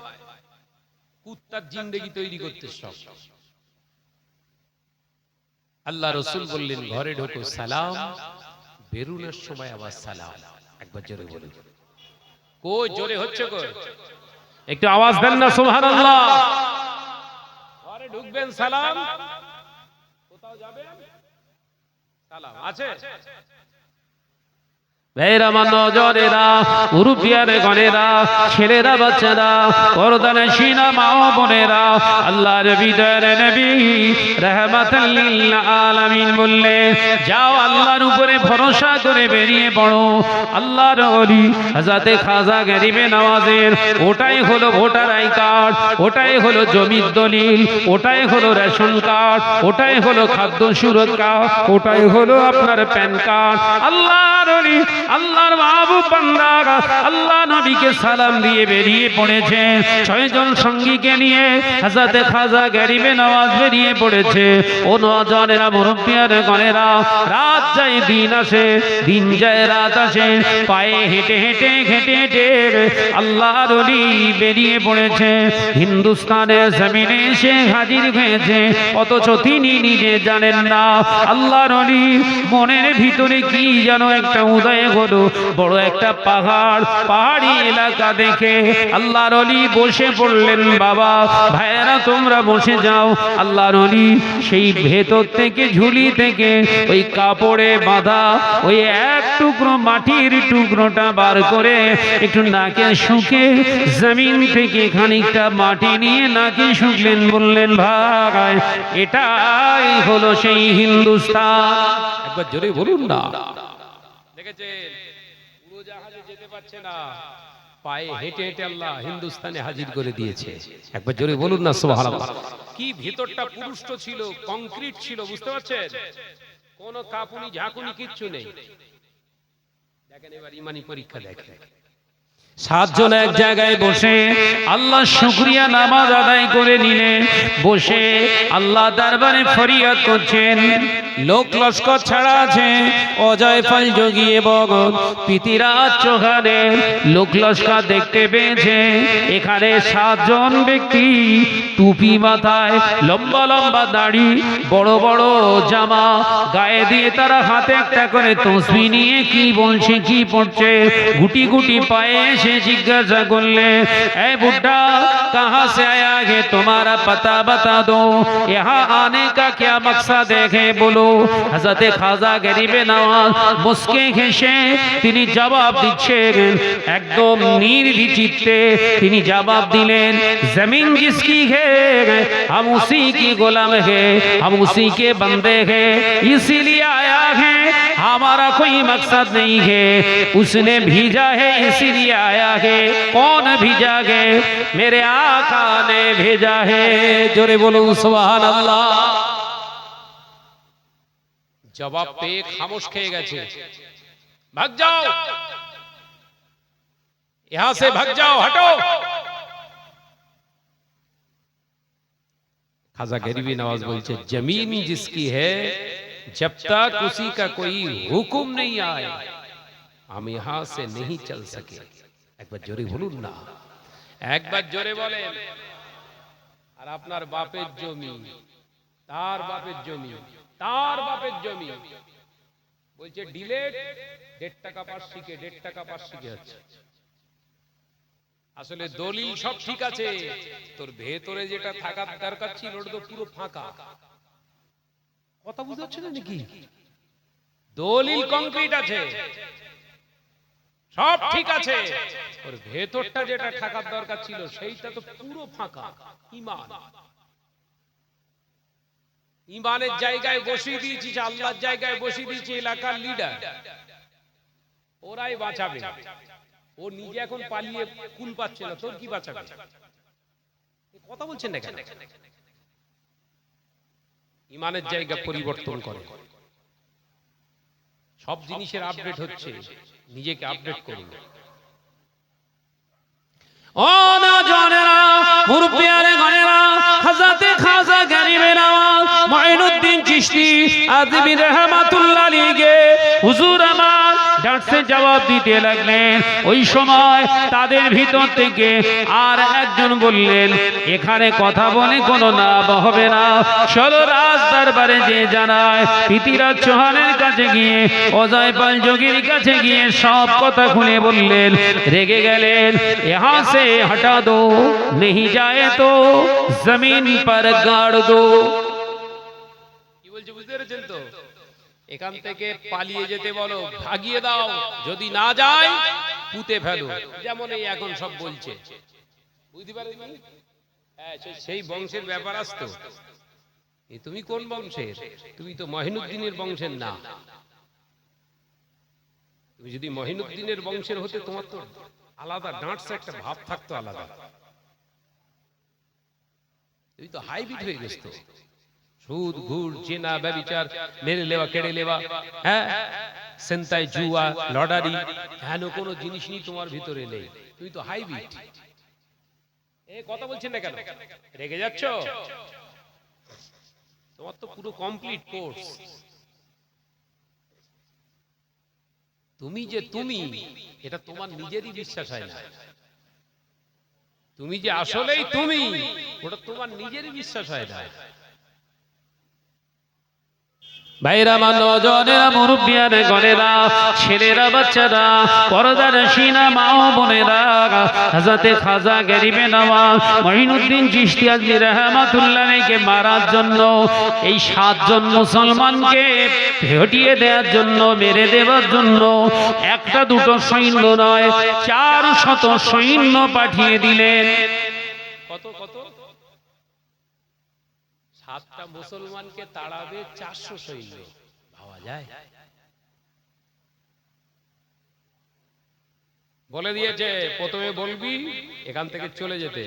[SPEAKER 1] কুত্তার জিন্দেগি তৈরি করতে সব। আল্লাহ রাসূল বললেন, ঘরে ঢোকো সালাম, বেরোনোর সময় আবার সালাম। একবার জোরে বলুন। কই জোরে হচ্ছে কই?
[SPEAKER 2] একটু আওয়াজ দেন না সুবহানাল্লাহ।
[SPEAKER 1] ঘরে ঢুকবেন সালাম, কোথাও যাবেন সালাম। আছে?
[SPEAKER 2] ভাইরা আমার নজরেরা, মুরব্বিয়ান গণেরা, ছেলেরা বাচ্চারা, পর্দানশীনা মা ও বোনেরা, আল্লাহর বিদয়ের নবী রাহমাতাল লিল আলামিন বললেন, যাও আল্লাহর উপরে ভরসা করে বেরিয়ে পড়ো। আল্লাহর ওলি হযরতে খাজা গরিবে নওয়াজের ওটাই হলো ভোটার আই কার্ড, ওটাই হলো জমির দলিল, ওটাই হলো রেশন কার্ড, ওটাই হলো খাদ্য সুরক্ষা, ওটাই হলো আপনার প্যান কার্ড। আল্লাহর ওলি, আল্লাহর মাহবুব বান্দা আল্লাহ নবীকে সালাম দিয়ে বেরিয়ে পড়েছে। 6 জন সঙ্গীকে নিয়ে হযরতে খাজা গরিবে নওয়াজ বেরিয়ে পড়েছে। ও নওজনেরা, মুরব্বিয়ান গণেরা, রাত যায় দিন আসে, দিন যায় রাত আসে, পায়ে হেঁটে হেঁটে হেঁটে হেঁটে আল্লাহর ওলি বেরিয়ে পড়েছে। হিন্দুস্তানের জমিনে এসে হাজির হয়েছে, অথচ তিনি নিজে জানেন না আল্লাহর ওলি মনের ভিতরে কি যেন একটা উদয় হলো। বড় একটা পাহাড়, পাহাড়ি এলাকা দেখে আল্লাহর ওলি বসে পড়লেন। বাবা ভাইয়েরা তোমরা বসে যাও। আল্লাহর ওলি সেই ভেতর থেকে, ঝুলি থেকে ওই কাপড়ে বাঁধা ওই এক টুকরো মাটির টুকরোটা বার করে একটু নাকে শুকে জমিন থেকে খানিকটা মাটি নিয়ে নাকে শুকলেন। বললেন, ভাই এটাই হলো সেই হিন্দুস্তান।
[SPEAKER 1] একবার জোরে বলুন না। দেখেছেন উড়োজাহাজে যেতে পারছে না, পায়ে হেঁটে হেঁটে আল্লাহ হিন্দুস্তানে হাজির করে দিয়েছে। একবার জোরে বলুন না সুবহানাল্লাহ। কি ভিতরটা পুরুষ্ট ছিল, কংক্রিট ছিল, বুঝতে পারছেন? কোন কাপুনি ঝাঁকুনি কিচ্ছু নেই। দেখেন এবার ইমানি পরীক্ষা দেখেন।
[SPEAKER 2] 7 জন এক জায়গায় বসে আল্লাহ শুকরিয়া নামাজ আদায় করে নিলেন। বসে আল্লাহ দরবারে ফরিয়াদ করছেন। লোক লস্কর ছাড়া আছে, অজয় ফল যোগী এবং পিতিরাজ চৌহানে লোক লস্কর দেখতে পেয়েছে। এখানে 7 জন ব্যক্তি, টুপি মাথায়, লম্বা লম্বা দাড়ি, বড় বড় জামা গায়ে দিয়ে, তারা হাতে একটা করে তসবিহ নিয়ে কি বলছে, কি পড়ছে, গুটি গুটি পায়ে এসে এসে জিজ্ঞাসা করলে, এই বুड्ढा कहाँ से आया है, तुम्हारा पता बता दो, यहाँ आने का क्या मकसद है बोलो। हजरत खाजा गरीबे नवाज मुस्के हेসে তিনি জবাব দিচ্ছেন, একদম নির্বিচিত্তে তিনি জবাব দিলেন, जमीन जिसकी है हम उसी की गुलाम है, हम उसी के बंदे हैं, इसीलिए आया है, हमारा कोई मकसद नहीं है, उसने भेजा है इसीलिए आया है। कौन भेजा है? मेरे आका ने भेजा है। जोरे बोलो सुभान अल्लाह।
[SPEAKER 1] जवाब पे खामोश খেয়ে গেছে। भाग जाओ, यहां से भाग जाओ, हटो। खाजा गरीबी नवाज बोलছে, जमीन जिसकी है जब तक उसी का कोई हुक्म नहीं आए हम यहां से नहीं चल सके। एक बार जोरे बोलুন না, একবার জোরে বলেন। আর আপনার বাপের জমি, তার বাপের জমি, তার বাপের জমি, বলছে ডিলেট 1.5 টাকা পার্শ্বিকে, 1.5 টাকা পার্শ্বিকে হচ্ছে। আসলে দলিল সব ঠিক আছে, তোর ভেতরে যেটা থাকার দরকার ছিল ওটা তো পুরো ফাঁকা। কথা বুঝতে পারছেন নাকি? দলিল কংক্রিট আছে, সব ঠিক আছে, ওর ভেতরটা যেটা থাকার দরকার ছিল সেইটা তো পুরো ফাঁকা। ঈমান, ঈমানের জায়গায় বসিয়ে দিয়েছি, আল্লাহর জায়গায় বসিয়ে দিয়েছি এলাকার লিডার, ওরাই বাঁচাবে। ও নিজে এখন পালিয়ে কুল পাচ্ছে না, তোর কি বাঁচাবে? কথা বলছেন না কেন? ঈমানের জায়গা পরিবর্তন করে, সব জিনিসের আপডেট হচ্ছে, নিজেকে আপডেট করুন।
[SPEAKER 2] ও নওজওয়ানেরা, মুরব্বিয়ানে গণেরা, হযরতে খাজা গরিবে নওয়াজ মুঈনুদ্দিন চিশতি আযমি রাহমাতুল্লাহ আলাইহি হুজুর আমার ডাকতে জবাব দিতে লাগলেন। ওই সময় তাদের ভিতর থেকে আর একজন বললেন, এখানে কথা বলে কোনো লাভ হবে না, চলো রাজ দরবারে যে জানায়। পৃথিরাজ চৌহানের কাছে গিয়ে, অজয় পাল যোগীর কাছে গিয়ে সব কথা খুলে বললেন। রেগে গেলেন, यहाँ से हटा दो, नहीं जाए तो जमीन पर गाड़ दो।
[SPEAKER 1] কি বলছে বুঝতে পেরেছেন তো? এখান থেকে পালিয়ে যেতে বলো, ভাগিয়ে দাও, যদি না যায় পুঁতে ফেলো, যেমন এই এখন সব বলছে। বুঝতে পারেননি? হ্যাঁ, সেই বংশের ব্যাপার আসতো। তুমি কোন বংশের? তুমি তো মহিনুদ্দিনের বংশের না। তুমি যদি মহিনুদ্দিনের বংশের হতে তোমার তো আলাদা ডাঁটসে একটা ভাব থাকতো আলাদা। তুমি তো হাইব্রিড হয়ে গেছো। সুদ, ঘুষ, জেনা, ব্যভিচার, মেরে লেওয়া, কেড়ে লেওয়া, হ্যাঁ, সেন্তাই, জুয়া, লটারি, হেন কোনো জিনিসই তোমার ভিতরে নেই। তুমি তো হাইব্রিড। এই কথা বলছেন না কেন? রেগে যাচ্ছ? তোমার তো পুরো কমপ্লিট কোর্স। তুমি যে তুমি, এটা তোমার নিজেরই বিশ্বাস হয় না। তুমি যে আসলেই তুমি, ওটা তোমার নিজেরই বিশ্বাস হয় না।
[SPEAKER 2] ভাইরা, নওজওয়ানেরা, মুরব্বিয়ানে গণেরা, ছেলেরা, বাচ্চারা, পর্দার শিনা মা ও বোনেরা, হযরতে খাজা গরিবে নওয়াজ মুঈনুদ্দিন চিশতি আযমি রাহমাতুল্লাহ আলাইহিকে মারার জন্য, এই 7 জন মুসলমানকে হটিয়ে দেওয়ার জন্য, মেরে দেওয়ার জন্য একটা দুটো সৈন্য নয়, 400 সৈন্য পাঠিয়ে দিলেন।
[SPEAKER 1] কত কত? 7টা মুসলমানকে তাড়াবে 400 সৈন্য। ভাবা যায়? বলে দিয়েছে, প্রথমে বলবি এখান থেকে চলে যেতে,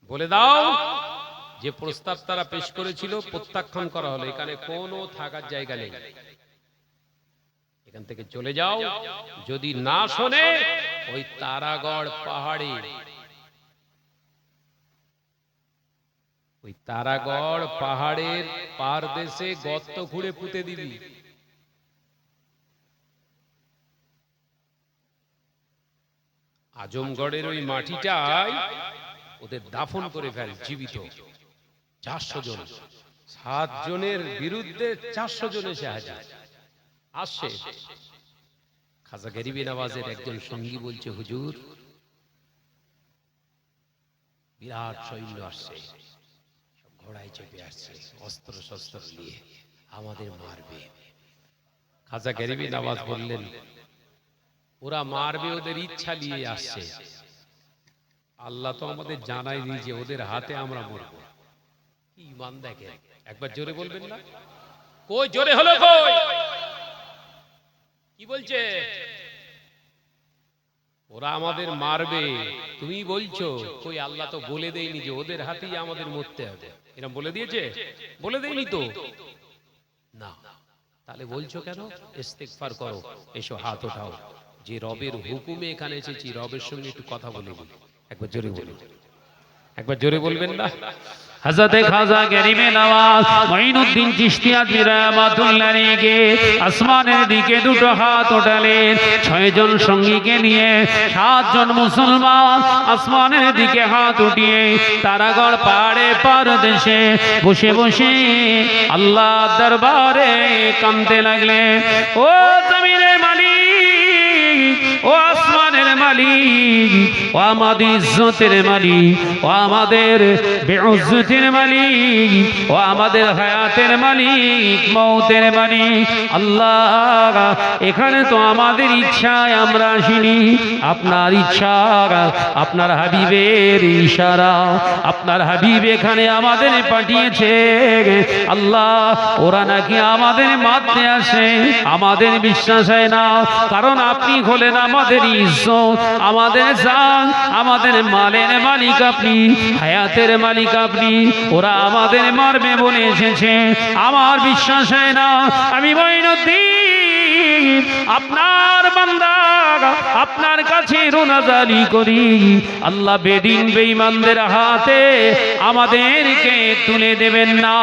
[SPEAKER 1] বলে দাও যে প্রস্তাব তারা পেশ করেছিল প্রত্যাখ্যান করা হলো, এখানে কোনো থাকার জায়গা নেই, এখান থেকে চলে যাও। যদি না শোনে, ওই তারাগড় পাহাড়ে, ওই তারাগড় পাহাড়ের পার দেশে গর্ত খুঁড়ে পুঁতে দিবি। আজমগড়ের ওই মাটিটায় ওদের দাফন করে ফেল জীবিত। 400 জন, 7 জনের বিরুদ্ধে 400 জন এসে হাজির। আসছে খাজা গরিব নওয়াজের একজন সঙ্গী বলছে, হুজুর বিরাট সৈন্য আসছে, সব ঘোড়ায় চেপে আসছে, অস্ত্র শস্ত্র নিয়ে আমাদের মারবে। খাজা গরিব নওয়াজ বললেন, ওরা মারবে ওদের ইচ্ছা নিয়ে আসছে, আল্লাহ তো আমাদের জানায়নি যে ওদের হাতে আমরা মরবো। কি ঈমান দেখেন, একবার জোরে বলবেন না? কই জোরে হলো কই? কি বলছে? ওরা আমাদের মারবে, তুমি বলছো? কই আল্লাহ তো বলে দেয়নি যে ওদের হাতেই আমাদের মরতে হবে। এরা বলে দিয়েছে? বলে দেয়নি তো। না, তাহলে বলছো কেন? ইস্তিগফার করো, এসো হাত ওঠাও, যে রবের হুকুমে এখানে এসেছি, রবের সঙ্গে একটু কথা বলে বলি। একবার জোরে বলুন, একবার জোরে বলবেন না?
[SPEAKER 2] হযরত খাজা গরিবে নওয়াজ মঈনুদ্দিন চিশতি রাহমাতুল্লাহ আলাইহি আসমানের দিকে দুটো হাত ওঠালেন। 6 জন সঙ্গীকে নিয়ে 7 জন মুসলমান আসমানের দিকে হাত উঠিয়ে তারাগড় পাহাড়ে পারদেশে বসে বসে আল্লাহর দরবারে কাঁদতে লাগলেন। ও জমিনের মালিক, ও আসমানের মালিক, ও আমাদের ইজ্জতের মালিক, ও আমাদের বেইজ্জতের মালিক, ও আমাদের হায়াতের মালিক, মওতের মালিক, আল্লাহ এখানে তো আমাদের ইচ্ছায় আমরা আসিনি, আপনার ইচ্ছা, আপনার হাবিবের ইশারা, আপনার হাবিব এখানে আমাদের পাঠিয়েছে। আল্লাহ ওরা নাকি আমাদের মারতে আসে, আমাদের বিশ্বাস হয় না, কারণ আপনি হলেন আমাদের ইজ্জত, আমাদের জান, আমাদের মালের মালিক আপনি, হায়াতের মালিক আপনি। ওরা আমাদের মারবে বলে এসেছে, আমার বিশ্বাস হয় না। আমি মঈনুদ্দিন আপনার বান্দা, আপনার কাছে রোনাজারি করি, আল্লাহ বেদিন বেঈমানদের হাতে আমাদেরকে তুলে দেবেন না।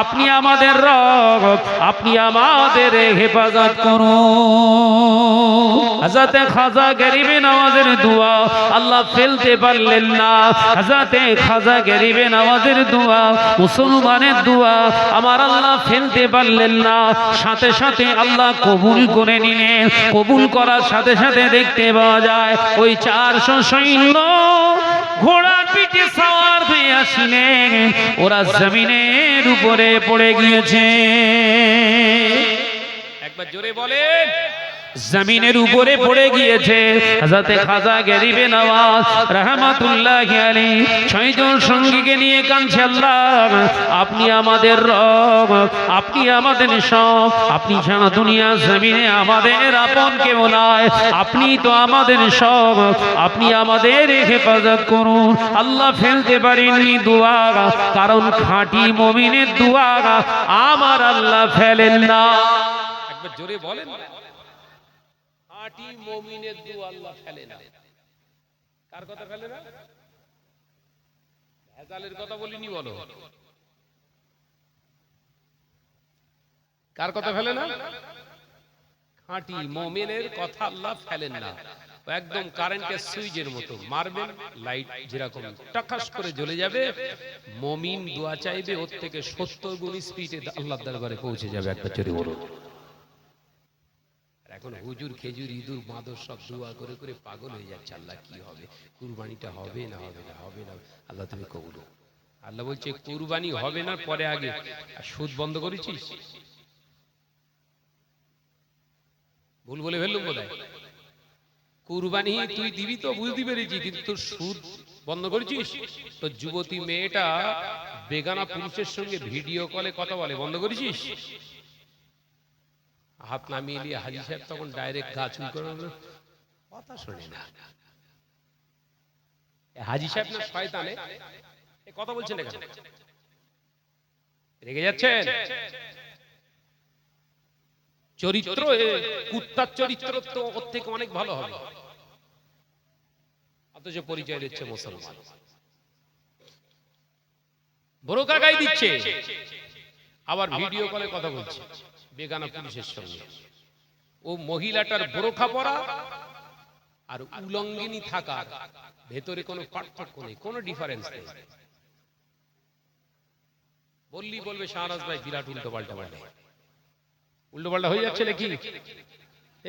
[SPEAKER 2] আপনি আমাদের রব, আপনি আমাদের হেফাজত করুন। হযরত খাজা গরিবে নওয়াজের দোয়া আল্লাহ ফেলতে পারলেন না। হযরত খাজা গরিবে নওয়াজের দোয়া, মুসলমানের দোয়া আমার আল্লাহ ফেলতে পারলেন না। সাথে সাথে আল্লাহ কবুল করে নিলেন। কবুল করার সাথে সাথে দেখতে পাওয়া যায় ওই 400 সৈন্য ঘোড়ার পিঠে সওয়ার হয়ে আসলেন, ওরা জমিনের উপরে পড়ে গিয়েছে।
[SPEAKER 1] একবার জোরে বলেন,
[SPEAKER 2] জমিনের উপরে পড়ে গিয়েছে। হযরত খাজা গরিবে নওয়াজ রাহমাতুল্লাহি আলাইহি 6 জন সঙ্গীকে নিয়ে কাঁদছে, আল্লাহ আপনি আমাদের রব, আপনি আমাদের সব, আপনি ছাড়া দুনিয়া জমিনে আমাদের আপন কেউ নাই, আপনি তো আমাদের সব, আপনি আমাদের হেফাজত করুন। আল্লাহ ফেলতে পারেননি দোয়া, কারণ খাঁটি মুমিনের দোয়া আমার আল্লাহ ফেলেন না।
[SPEAKER 1] একবার জোরে বলেন, খাঁটি মুমিনের দোয়া আল্লাহ ফেলে না। কার কথা ফেলে না? ভেজালের কথা বলিনি, বলো কার কথা ফেলে না? খাঁটি মুমিনের কথা আল্লাহ ফেলেন না। ও একদম কারেন্টের সুইচের মতো, মারবেন লাইট যেরকম টাকাস করে জ্বলে যাবে, মুমিন দোয়া চাইবে ওর থেকে 70 গুণ স্পিডে আল্লাহর দরবারে পৌঁছে যাবে। একবার জোরে বলুন। এখন হুজুর খেজুর ইঁদুর বাঁদর সব দোয়া করে করে পাগল হয়ে যাচ্ছে, আল্লাহ কি হবে, কুরবানিটা হবে না হবে না হবে না, আল্লাহ তুমি কবুল। আল্লাহ বলছে কুরবানি হবে না, পরে আগে সুদ বন্ধ করেছিস? ভুল বলে ফেললুম বোধহয়। কুরবানি তুই দিবি তো বুঝতে পেরেছি, কিন্তু তোর সুদ বন্ধ করেছিস? তোর যুবতী মেয়েটা বেগানা পুরুষের সঙ্গে ভিডিও কলে কথা বলে, বন্ধ করেছিস? হাত নামিয়ে নিয়ে হাজি সাহেব তখন ডাইরেক্ট গা চুল করে, কথা শোনে না। হাজি সাহেব না শয়তানে কথা বলছেন, রেগে যাচ্ছেন? চরিত্র কুত্তার চরিত্র তো ওর থেকে অনেক ভালো হবে, অথচ পরিচয় দিচ্ছে মুসলমান, বোরকা গায়ে দিচ্ছে, আবার ভিডিও কলে কথা বলছে বেগানা পুরুষের সঙ্গে। ও মহিলাটার বোরখা পরা আর উলঙ্গিনী থাকা ভেতরে কোনো পার্থক্য নেই, কোনো ডিফারেন্স নেই। বললি বলবে শাহনাজ ভাই বিরাট উল্টো পাল্টা, উল্টো পাল্টা হয়ে যাচ্ছে নাকি?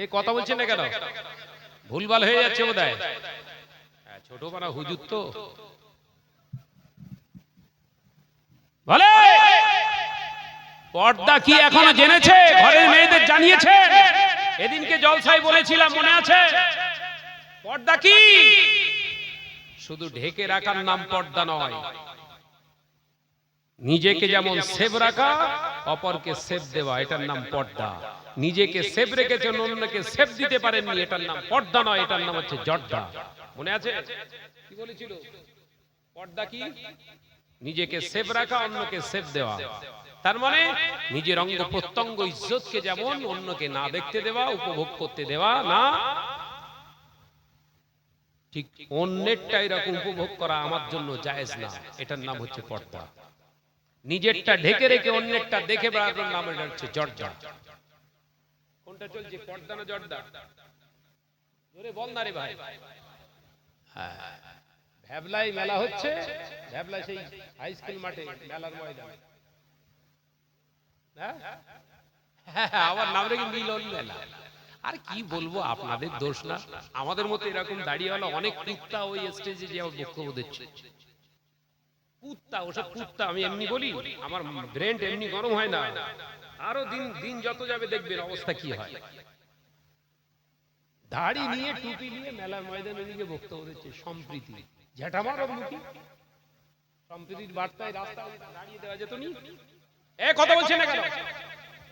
[SPEAKER 1] এই কথা বলছেন না কেন? ভুলভাল হয়ে যাচ্ছে বোধহয়। ছোট পাড়া হুজুর তো বলে পর্দা কি এখনো জেনেছে? ঘরের মেয়েদের জানিয়েছেন? এদিনকে জলসায় বলেছিলাম, মনে আছে? পর্দা কি শুধু ঢেকে রাখার নাম পর্দা নয়। নিজেকে যেমন সেভ রাখা, অপরকে সেভ দেওয়া, এটার নাম পর্দা। নিজেকে সেভ রেখেছেন, অন্যকে সেভ দিতে পারেননি, এটার নাম পর্দা নয়, এটার নাম হচ্ছে জর্দা। মনে আছে কি বলেছিল? পর্দা কি? নিজেকে সেভ রাখা, অন্যকে সেভ দেওয়া। তার মানে নিজের অঙ্গ প্রত্যঙ্গ ইজ্জতকে যেমন অন্যকে না দেখতে দেওয়া, উপভোগ করতে দেওয়া না, ঠিক অন্যেরটা এরকম উপভোগ করা আমার জন্য জায়েজ না, এটার নাম হচ্ছে পর্দা। নিজেরটা ঢেকে রেখে অন্যেরটা দেখে বেড়ানোর নাম এটা হচ্ছে জর্দা। কোনটা চলছে, পর্দা না জর্দা? জোরে বল না রে ভাই। হ্যাঁ, ভ্যাবলাই মেলা হচ্ছে, ভ্যাবলা সেই হাই স্কুল মাঠে মেলার ময়দানে। হ্যাঁ, আবার নাম রেখে মিলন মেলা। আর কি বলবো, আপনাদের দোষ না, আমাদের মতো এরকম দাঁড়িয়েওয়ালা অনেক কুত্তা ওই স্টেজে যে বক্তব্য দিচ্ছে। কুত্তা, ওসব কুত্তা। আমি এমনি বলি, আমার ব্রেন এমনি গরম হয় না। আরো দিন দিন যত যাবে দেখবেন অবস্থা কি হয়। দাড়ি নিয়ে টুপি নিয়ে মেলার ময়দানে দিকে বক্তব্য দিচ্ছে সম্প্রীতি। জ্যাঠামার মুখী সম্প্রীতির বার্তায় রাস্তায় দাঁড়িয়ে দেওয়া যেত নি? এ কথা বলছেন না কেন?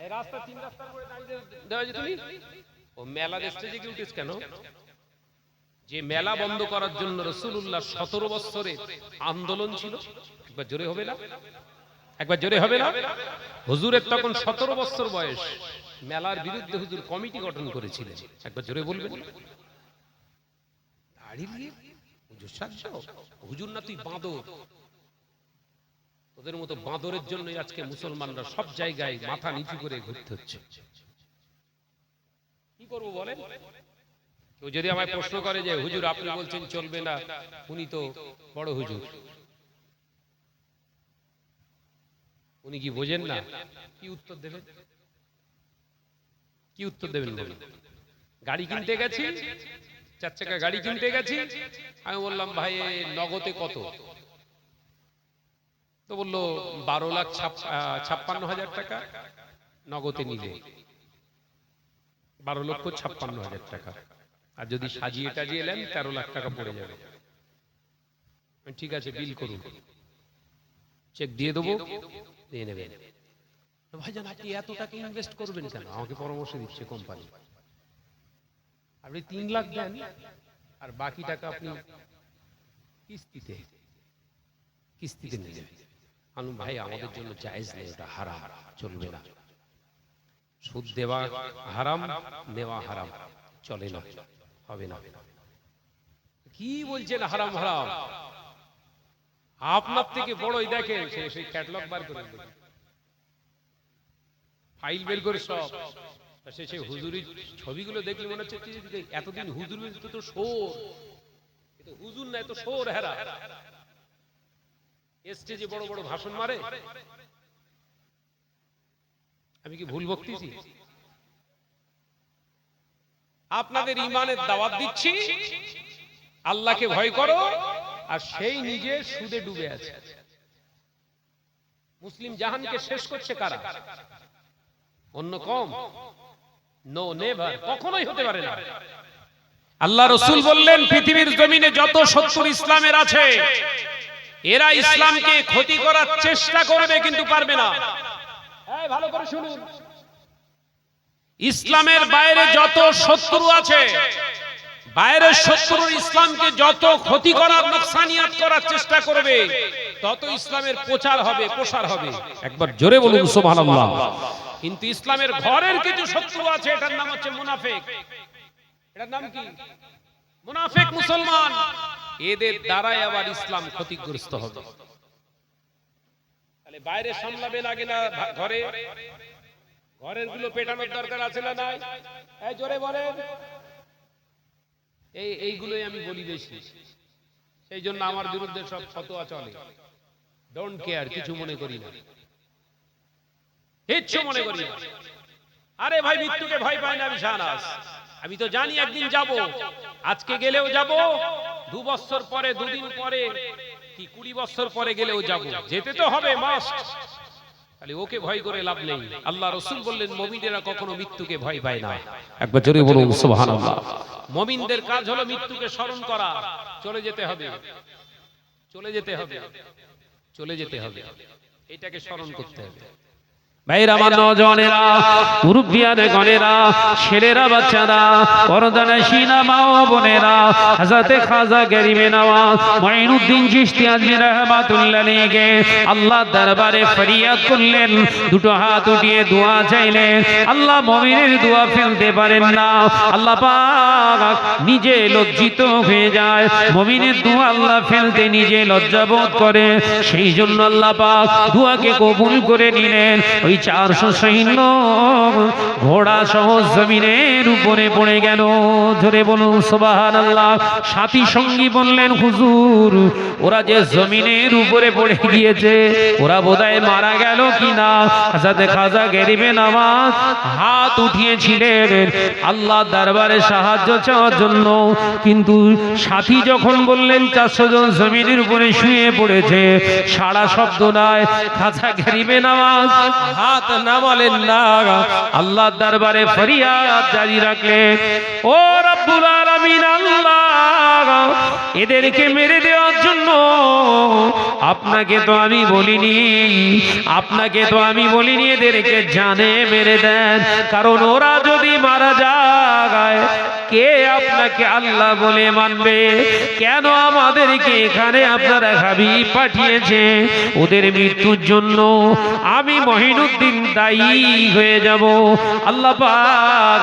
[SPEAKER 1] এই রাস্তা 3 রাস্তার পরে দাঁড়িয়ে দেওয়া যেত নি? ও মেলার স্টেজে কি উঠেছ কেন? যে মেলা বন্ধ করার জন্য রাসূলুল্লাহ 17 বছরের আন্দোলন ছিল। একবার জোরে হবে না? একবার জোরে হবে না? হুজুরের তখন 17 বছর বয়স। মেলার বিরুদ্ধে হুজুর কমিটি গঠন করেছিলেন। একবার জোরে বলবেন। দাঁড়িয়ে হুজুর সাজছো? হুজুর না, তুই বাঁদর। তোদের মতো বাঁদরের জন্যই আজকে মুসলমানরা সব জায়গায় মাথা নিচু করে ঘুরতে হচ্ছে। কি করবো বলেন? কেউ যদি আমায় প্রশ্ন করে যে হুজুর আপনি বলছেন চলবে না, উনি তো বড় হুজুর, উনি কি বোঝেন না? কি উত্তর দেবেন? কি উত্তর দেবেন বলুন? গাড়ি কিনতে গেছি, 4 চাকা গাড়ি কিনতে গেছি, আমি বললাম ভাই নগদে কত? তো বললো 12,56,000 টাকা নগদে নিলে। 12,56,000 টাকা। আর যদি সাজিয়ে টাজিয়ে নেন 13 লাখ টাকা পড়ে যাবে। ঠিক আছে, বিল করুন, চেক দিয়ে দেবো, দিয়ে নেবেন। ভাইজান আপনি এত টাকা ইনভেস্ট করবেন কেন? আমাকে পরামর্শ দিচ্ছে কোম্পানি। আপনি 3 লাখ দেন আর বাকি টাকা আপনি কিস্তিতে কিস্তিতে নিয়ে যাবেন। আনু ভাই আমাদের জন্য জায়েজ নেই, ওটা হারাম, চলবে না। সুদ দেওয়া হারাম, নেওয়া হারাম, চলে না, হবে না। কি বলছেন হারাম হারাম? আপনার থেকে বড়ই দেখেন সেই ক্যাটালগ বার করে, ফাইল বের করে সব সেই হুজুরির ছবিগুলো দেখলে মনে হচ্ছে এতদিন হুজুর তো শোর, হুজুর না, এত শোর হেরা। স্টেজে বড় বড় ভাষণ মারে। আমি কি ভুল বকতেছি? আপনাদের ইমানের দাওয়াত দিচ্ছি, আল্লাহকে ভয় করো, আর সেই নিজে সুদে ডুবে আছে। মুসলিম জাহানকে শেষ করছে কারা? অন্য কম? নো, নেভার, কখনোই হতে পারে না। আল্লাহ রাসূল বললেন পৃথিবীর জমিনে যত শত্রু ইসলামের আছে, এরা ইসলামকে ক্ষতি করার চেষ্টা করবে কিন্তু পারবে না। এই ভালো করে শুনুন, ইসলামের বাইরে যত শত্রু আছে, বাইরের শত্রু ইসলামকে যত ক্ষতি করার, নোকসানিয়াত করার চেষ্টা করবে, তত ইসলামের প্রচার হবে, প্রসার হবে। একবার জোরে বলুন সুবহানাল্লাহ। কিন্তু ইসলামের ঘরের কিছু শত্রু আছে, এটার নাম হচ্ছে মুনাফিক। এটার নাম কি? মুনাফিক মুসলমান। এদের দ্বারাই আবার ইসলাম ক্ষতিগ্রস্ত হবে। তাহলে বাইরে সামলাবেন আগে না ঘরে? ঘরের গুলো পেটানোর দরকার আছে না নাই? এই জোরে বলেন। এইগুলোই আমি বলি বেশি, সেই জন্য আমার বিরুদ্ধে সব ফতোয়া চলে। ডোন্ট কেয়ার, কিছু মনে করি না, কিচ্ছু মনে করি না। আরে ভাই মৃত্যুকে ভয় পায় না আমি শাহনাজ। আমি তো জানি একদিন যাব, আজকে গেলেও যাব, 2 বছর পরে, 2 দিন পরে, কি 20 বছর পরে গেলেও যাব, যেতে তো হবে মাস্ট। তাহলে ওকে ভয় করে লাভ নেই। আল্লাহ রাসূল বললেন মুমিনেরা কখনো মৃত্যুকে ভয় পায় না। একবার জোরে বলুন সুবহানাল্লাহ। মুমিনদের কাজ হলো মৃত্যুকে স্মরণ করা। চলে যেতে হবে, চলে যেতে হবে, চলে যেতে হবে, এটাকে স্মরণ করতে হবে।
[SPEAKER 2] ভাইরা আমার, নওজওয়ানেরা, মুরব্বিয়ানে গণেরা, ছেলেরা বাচ্চারা, পর্দানশীনা মা ও বোনেরা, হযরতে খাজা গরিবে নওয়াজ মুঈনুদ্দিন চিশতি আজমি রাহমাতুল্লাহ আলাইহি আল্লাহর দরবারে ফরিয়াদ করলেন, দুটো হাত উঠিয়ে দোয়া চাইলেন। আল্লাহ মুমিনের দোয়া ফেলতে পারেন না, আল্লাহ পাক নিজে লজ্জিত হয়ে যায়। মুমিনের দোয়া আল্লাহ ফেলতে নিজে লজ্জাবোধ করে, সেই জন্য আল্লাহ পাক দোয়াকে কবুল করে নিলেন। ওই 400 সৈন্য ঘোড়া সহ জমিনের উপরে পড়ে গেল। জোরে বলুন সুবহানাল্লাহ। সাথী সঙ্গী বললেন, হুজুর ওরা যে জমিনের উপরে পড়ে গিয়েছে, ওরা বোধহয় মারা গেল কিনা। হযরতে খাজা গরিবে নওয়াজ হাত উঠিয়েছিলেন আল্লাহর দরবারে সাহায্য চাওয়ার জন্য, কিন্তু সাথী যখন বললেন 400 জন জমিনের উপরে শুয়ে পড়েছে, সারা শব্দ নাই। খাজা গরিবে নওয়াজ হাত নামালেন না, আল্লাহর দরবারে ফরিয়াদ জারি রাখলেন, ও রব্বুল আলামিন আল্লাহ, এদেরকে মেরে দেওয়ার জন্য আপনাকে তো আমি বলিনি, আপনাকে তো আমি বলিনি এদেরকে জানে মেরে দেন, কারণ ওরা যদি মারা যায় কে আপনাকে আল্লাহ বলে মানবে? কেন আমাদেরকে এখানে আপনারা হাবিব পাঠিয়েছে? ওদের মৃত্যুর জন্য আমি মুঈনুদ্দিন দায়ী হয়ে যাব। আল্লাহ পাক,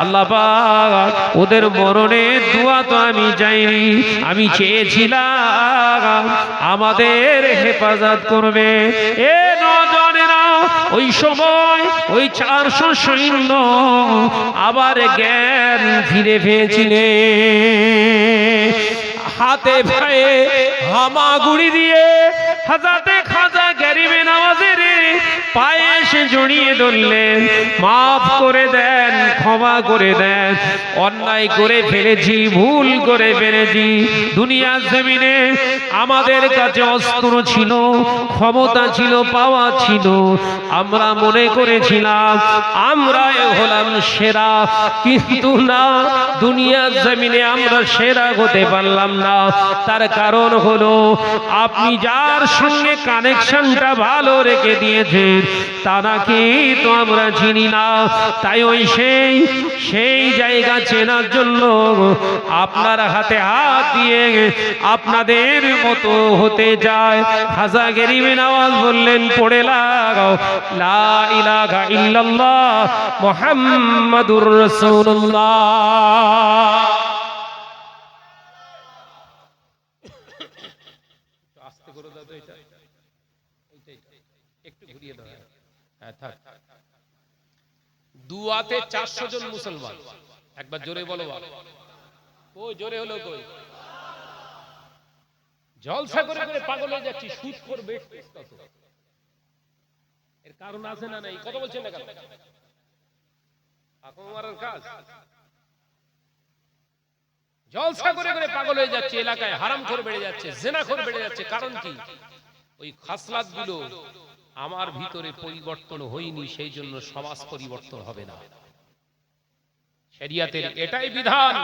[SPEAKER 2] আল্লাহ পাক ওদের মরণের দোয়া তো আমি চাইনি, আমি চেয়েছিলাম আমাদের হেফাজত করবে। এ নওজওয়ানেরা, ওই সময় ওই 400 সৈন্য আবার জ্ঞান ফিরে পেয়েছিলেন। হাতে পায়ে হামাগুড়ি দিয়ে হযরতে খাজা গরিবে নওয়াজের পায়ে এসে জড়িয়ে ধরলেন, মাফ করে দেন, ক্ষমা করে দেন, অন্যায় করে ফেলেছি, ভুল করে ফেলেছি। দুনিয়ার জমিনে আমাদের কাছে অস্ত্র ছিল, ক্ষমতা ছিল, পাওয়া ছিল, আমরা মনে করেছিলাম আমরা হলাম সেরা, কিন্তু না, দুনিয়ার জমিনে আমরা সেরা হতে পারলাম না। তার কারণ হলো আপনি যার সঙ্গে কানেকশনটা ভালো রেখে দিয়েছেন তাকে তো আমরা চিনি না। তাই ওই সেই জায়গা চেনার জন্য আপনার হাতে হাত দিয়ে আপনাদের মতো হতে যায়। খাজা গরিবে নওয়াজ বললেন, পড়ে লাগাও লা ইলাহা ইল্লাল্লাহ মুহাম্মাদুর রাসূলুল্লাহ।
[SPEAKER 1] আস্তে করে দাও তো, এটা একটু ঘুরিয়ে দাও। হ্যাঁ থাক। দুয়াতে 400 জন মুসলমান, একবার জোরে বলো। কই জোরে হলো কই? জলসা করে করে পাগল হয়ে যাচ্ছি, সুদ করবে কত? এর কারণ আছে না নাই? কথা বলছেন না কেন? আপন মারার কাজ। জলসা করে করে পাগল হয়ে যাচ্ছে, এলাকায় হারামখোর বেড়ে যাচ্ছে, জিনাখোর বেড়ে যাচ্ছে। কারণ কি? ওই খাসলাতগুলো আমার ভিতরে পরিবর্তন হয়নি, সেই জন্য সমাজ পরিবর্তন হবে না। শরিয়াতের এটাই বিধান।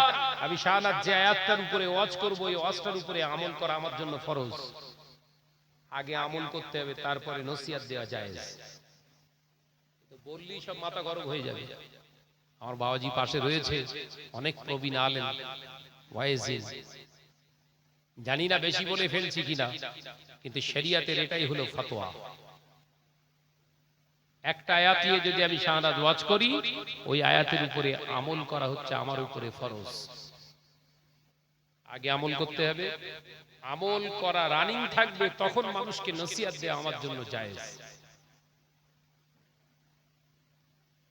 [SPEAKER 1] আমি শাহাদাত যে আয়াতটার উপরে ওয়াজ করব, এই ওয়াজটার উপরে আমল করা আমার জন্য ফরজ। আগে আমল করতে হবে, তারপরে নসিহত দেওয়া জায়েজ। তো বললেই সব মাথা গরম হয়ে যাবে। আমার বাবাজি পাশে রয়েছে, অনেক প্রবীণ আলেম, ওয়াইজিন। জানি না বেশি বলে ফেলছি কিনা, কিন্তু শরিয়াতের এটাই হলো ফতোয়া। একটা আয়াত নিয়ে যদি আমি শাহাদাত ওয়াজ করি, ওই আয়াতের উপরে আমল করা হচ্ছে আমার উপরে ফরজ। আগে আমল করতে হবে, আমল করা রানিং থাকবে, তখন মানুষকে নসিহত দেওয়া আমার জন্য জায়েজ।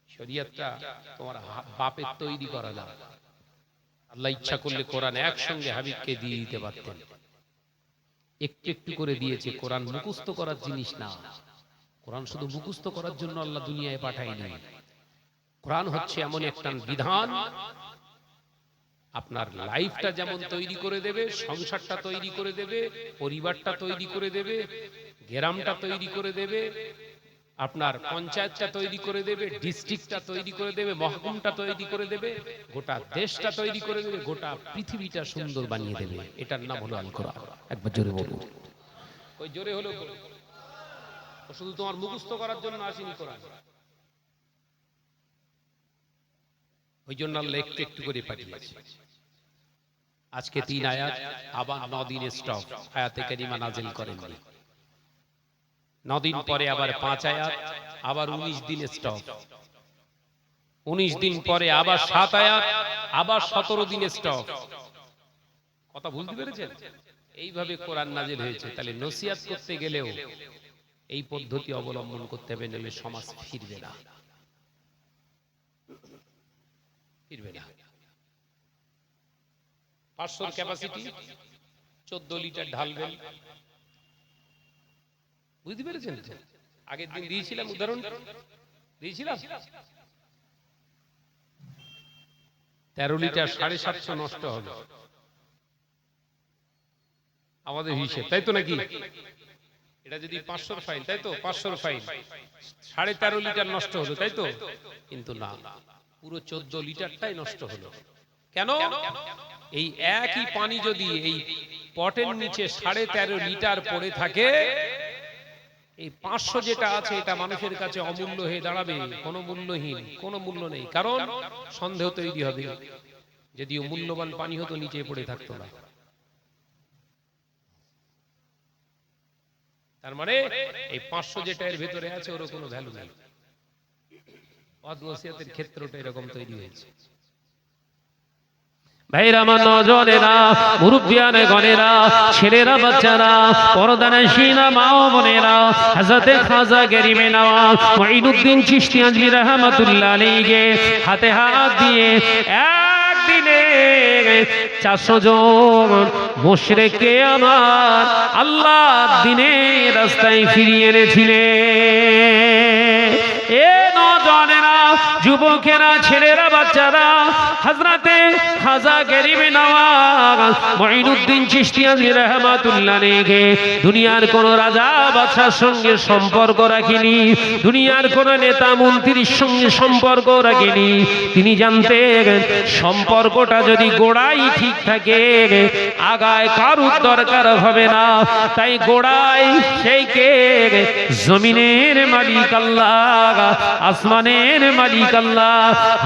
[SPEAKER 1] শরীয়তটা তোমার বাপের তৈরি করা না। আল্লাহ ইচ্ছা করলে কোরআন একসঙ্গে হাবিবকে দিয়ে দিতে পারতেন, একটু একটু করে দিয়েছে। কোরআন মুখস্থ করার জিনিস না। কোরআন শুধু মুখস্থ করার জন্য আল্লাহ দুনিয়ায় পাঠায়নি। কোরআন হচ্ছে এমন একটা বিধান, আপনার লাইফটা যেমন তৈরি করে দেবে, সংসারটা তৈরি করে দেবে, পরিবারটা তৈরি করে দেবে, গ্রামটা তৈরি করে দেবে, আপনার পঞ্চায়েতটা তৈরি করে দেবে, ডিস্ট্রিক্টটা তৈরি করে দেবে, মহকুমটা তৈরি করে দেবে, গোটা দেশটা তৈরি করে দেবে, গোটা পৃথিবীটা সুন্দর বানিয়ে দেবে। এটার নাম হলো আল কোরআন। একবার জোরে বলুন। ওই জোরে হলো শুধু তোমার মুখস্থ করার জন্য আসেনি কোরআন। ওই জন্য আল্লাহ একটু একটু করে পাঠিয়েছে। আজকে 3 আয়াত, আবার 9 দিনের স্টপ আয়াতে কারিমা নাজিল করেননি। 9 দিন পরে আবার 5 আয়াত, আবার 19 দিনের স্টপ। 19 দিন পরে আবার 7 আয়াত, আবার 17 দিনের স্টপ। কথা বুঝতে পেরেছেন? এইভাবে কোরআন নাজিল হয়েছে। তাহলে নসিহত করতে গেলেও এই পদ্ধতি অবলম্বন করতে হবে, নইলে সমাজ ফিরবে না, ফিরবে না। 500 ক্যাপাসিটি, 14 লিটার ঢালবেন। বুঝতে পেরেছেন? আগের দিন দিয়েছিলাম, উদাহরণ দিয়েছিলাম। 13 লিটার 750 নষ্ট হবে আমাদের হিসেব, তাই তো নাকি? এটা যদি 500 ফাইল, তাই তো 500 ফাইল, 13.5 লিটার নষ্ট হলো, তাই তো? কিন্তু না, পুরো 14 লিটারটাই নষ্ট হলো। কেন? এই একই পানি যদি এই পটের নিচে 13.5 লিটার পড়ে থাকে, এই 500 যেটা আছে এটা মানুষের কাছে অমূল্য হয়ে দাঁড়াবে, কোনো মূল্যহীন, কোনো মূল্য নেই। কারণ সন্দেহ তৈরি হবে, যদিও মূল্যবান পানি হতো নিচে পড়ে থাকতো না। তার মানে এই 500 যেটা এর ভেতরে আছে ওর কোনো ভ্যালু নেই। ওয়াজ নসিহতের ক্ষেত্রটা এরকম তৈরি হয়েছে।
[SPEAKER 2] ভাইরা আমার, নজরেরা, মুরব্বিয়ানে গণেরা, ছেলেরা বাচ্চারা, পর্দানশীনা মা ও বোনেরা, হযরতে খাজা গরিবে নওয়াজ মুঈনুদ্দিন চিশতি আজমি রাহমাতুল্লাহ আলাইহি হাতে হাত দিয়ে একদিনে 400 জন মুশরিকে আমার আল্লাহ দ্বীনের রাস্তায় ফিরিয়ে এনেছিলেন। এ নওজওয়ানেরা, যুবকেরা, ছেলেরা, বাচ্চারা, হযরতে খাজা গরিবে নওয়াজ মুঈনুদ্দিন চিশতি আজমি রাহমাতুল্লাহ আলাইহি দুনিয়ার কোন রাজা বাদশার সঙ্গে সম্পর্ক রাখেনি, দুনিয়ার কোন নেতা মন্ত্রীর সঙ্গে সম্পর্ক রাখেনি। তিনি জানতেন সম্পর্কটা যদি গোড়াই ঠিক থাকে, আগায় কারুর দরকার হবে না। তাই গোড়ায় সেই কে? জমিনের মালিক আল্লাহ, আসমানের মালিক আল্লাহ,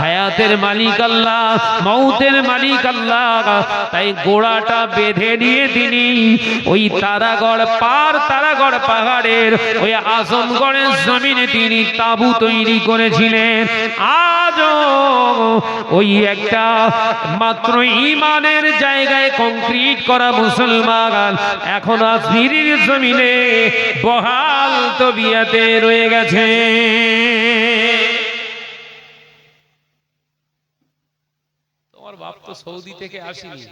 [SPEAKER 2] হায়াতের মালিক আল্লাহ, মউতের মালিক আল্লাহ। তাই গোড়াটা বেঁধে নিয়ে তিনি ওই তারাগড় পাহাড়ের ওই আজমগড়ের জমিনে তিনি তাঁবু তৈরি করেছিলেন। আজও ওই একটা মাত্র ঈমানের জায়গায় কংক্রিট করা মুসলমান এখন আজমিরের জমিনে বহাল তবিয়তে রয়ে গেছে।
[SPEAKER 1] তোমার বাপ তো সৌদি থেকে আসেনি,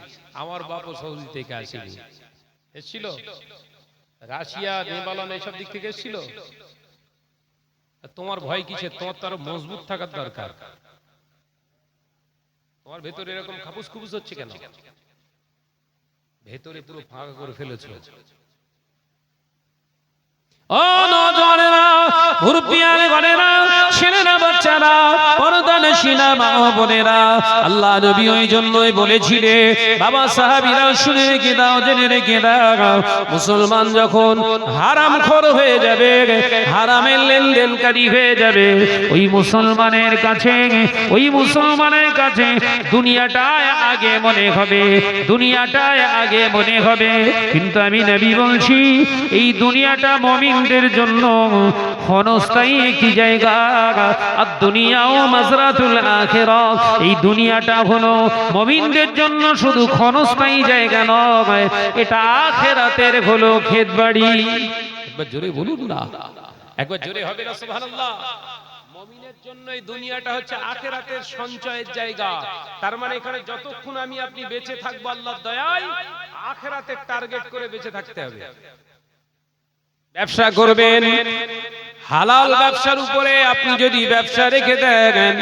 [SPEAKER 1] আমার বাপও সৌদি থেকে আসেনি। এসেছিল রাশিয়া, নেপাল এইসব দিক থেকে এসেছিল। তোমার ভয় কিসের? তোমার তো আরো মজবুত থাকার দরকার। তোমার ভেতরে এরকম খাপুস খুপুস হচ্ছে কেন? ভেতরে পুরো ফাঁকা করে ফেলেছো।
[SPEAKER 2] ও নওজওয়ানেরা, মুরব্বিয়ানে গণেরা, ছেলেরা, বাচ্চারা, পর্দানশীনা মা ও বোনেরা, আল্লাহ নবী ওই জন্যই বলেছিলেন, বাবা সাহাবীরা শুনে রেখে দাও, জেনে রেখে দাও, মুসলমান যখন হারামখোর হয়ে যাবে, হারামের লেনদেনকারী হয়ে যাবে, ওই মুসলমানের কাছে দুনিয়াটাই আগে মনে হবে, দুনিয়াটাই আগে মনে হবে। কিন্তু আমি নবী বলছি, এই দুনিয়াটা মুমিনদের জন্য ক্ষণস্থায়ী একটি জায়গা। আর দুনিয়াও মাজরাতুল আখিরাহ, এই দুনিয়াটা হলো মুমিনদের জন্য শুধু ক্ষণস্থায়ী জায়গা নয়, এটা আখিরাতের হলো ক্ষেতবাড়ি।
[SPEAKER 1] একবার জোরে বলুন না, একবার জোরে হবে না সুবহানাল্লাহ। মুমিনের জন্য এই দুনিয়াটা হচ্ছে আখিরাতের সঞ্চয়ের জায়গা। তার মানে এখানে যতক্ষণ আমি আপনি বেঁচে থাকবো আল্লাহর দয়ায়, আখিরাতের টার্গেট করে বেঁচে থাকতে হবে। ব্যবসা করবেন, হালাল ব্যবসার উপরে আপনি যদি ব্যবসা রেখে দেন,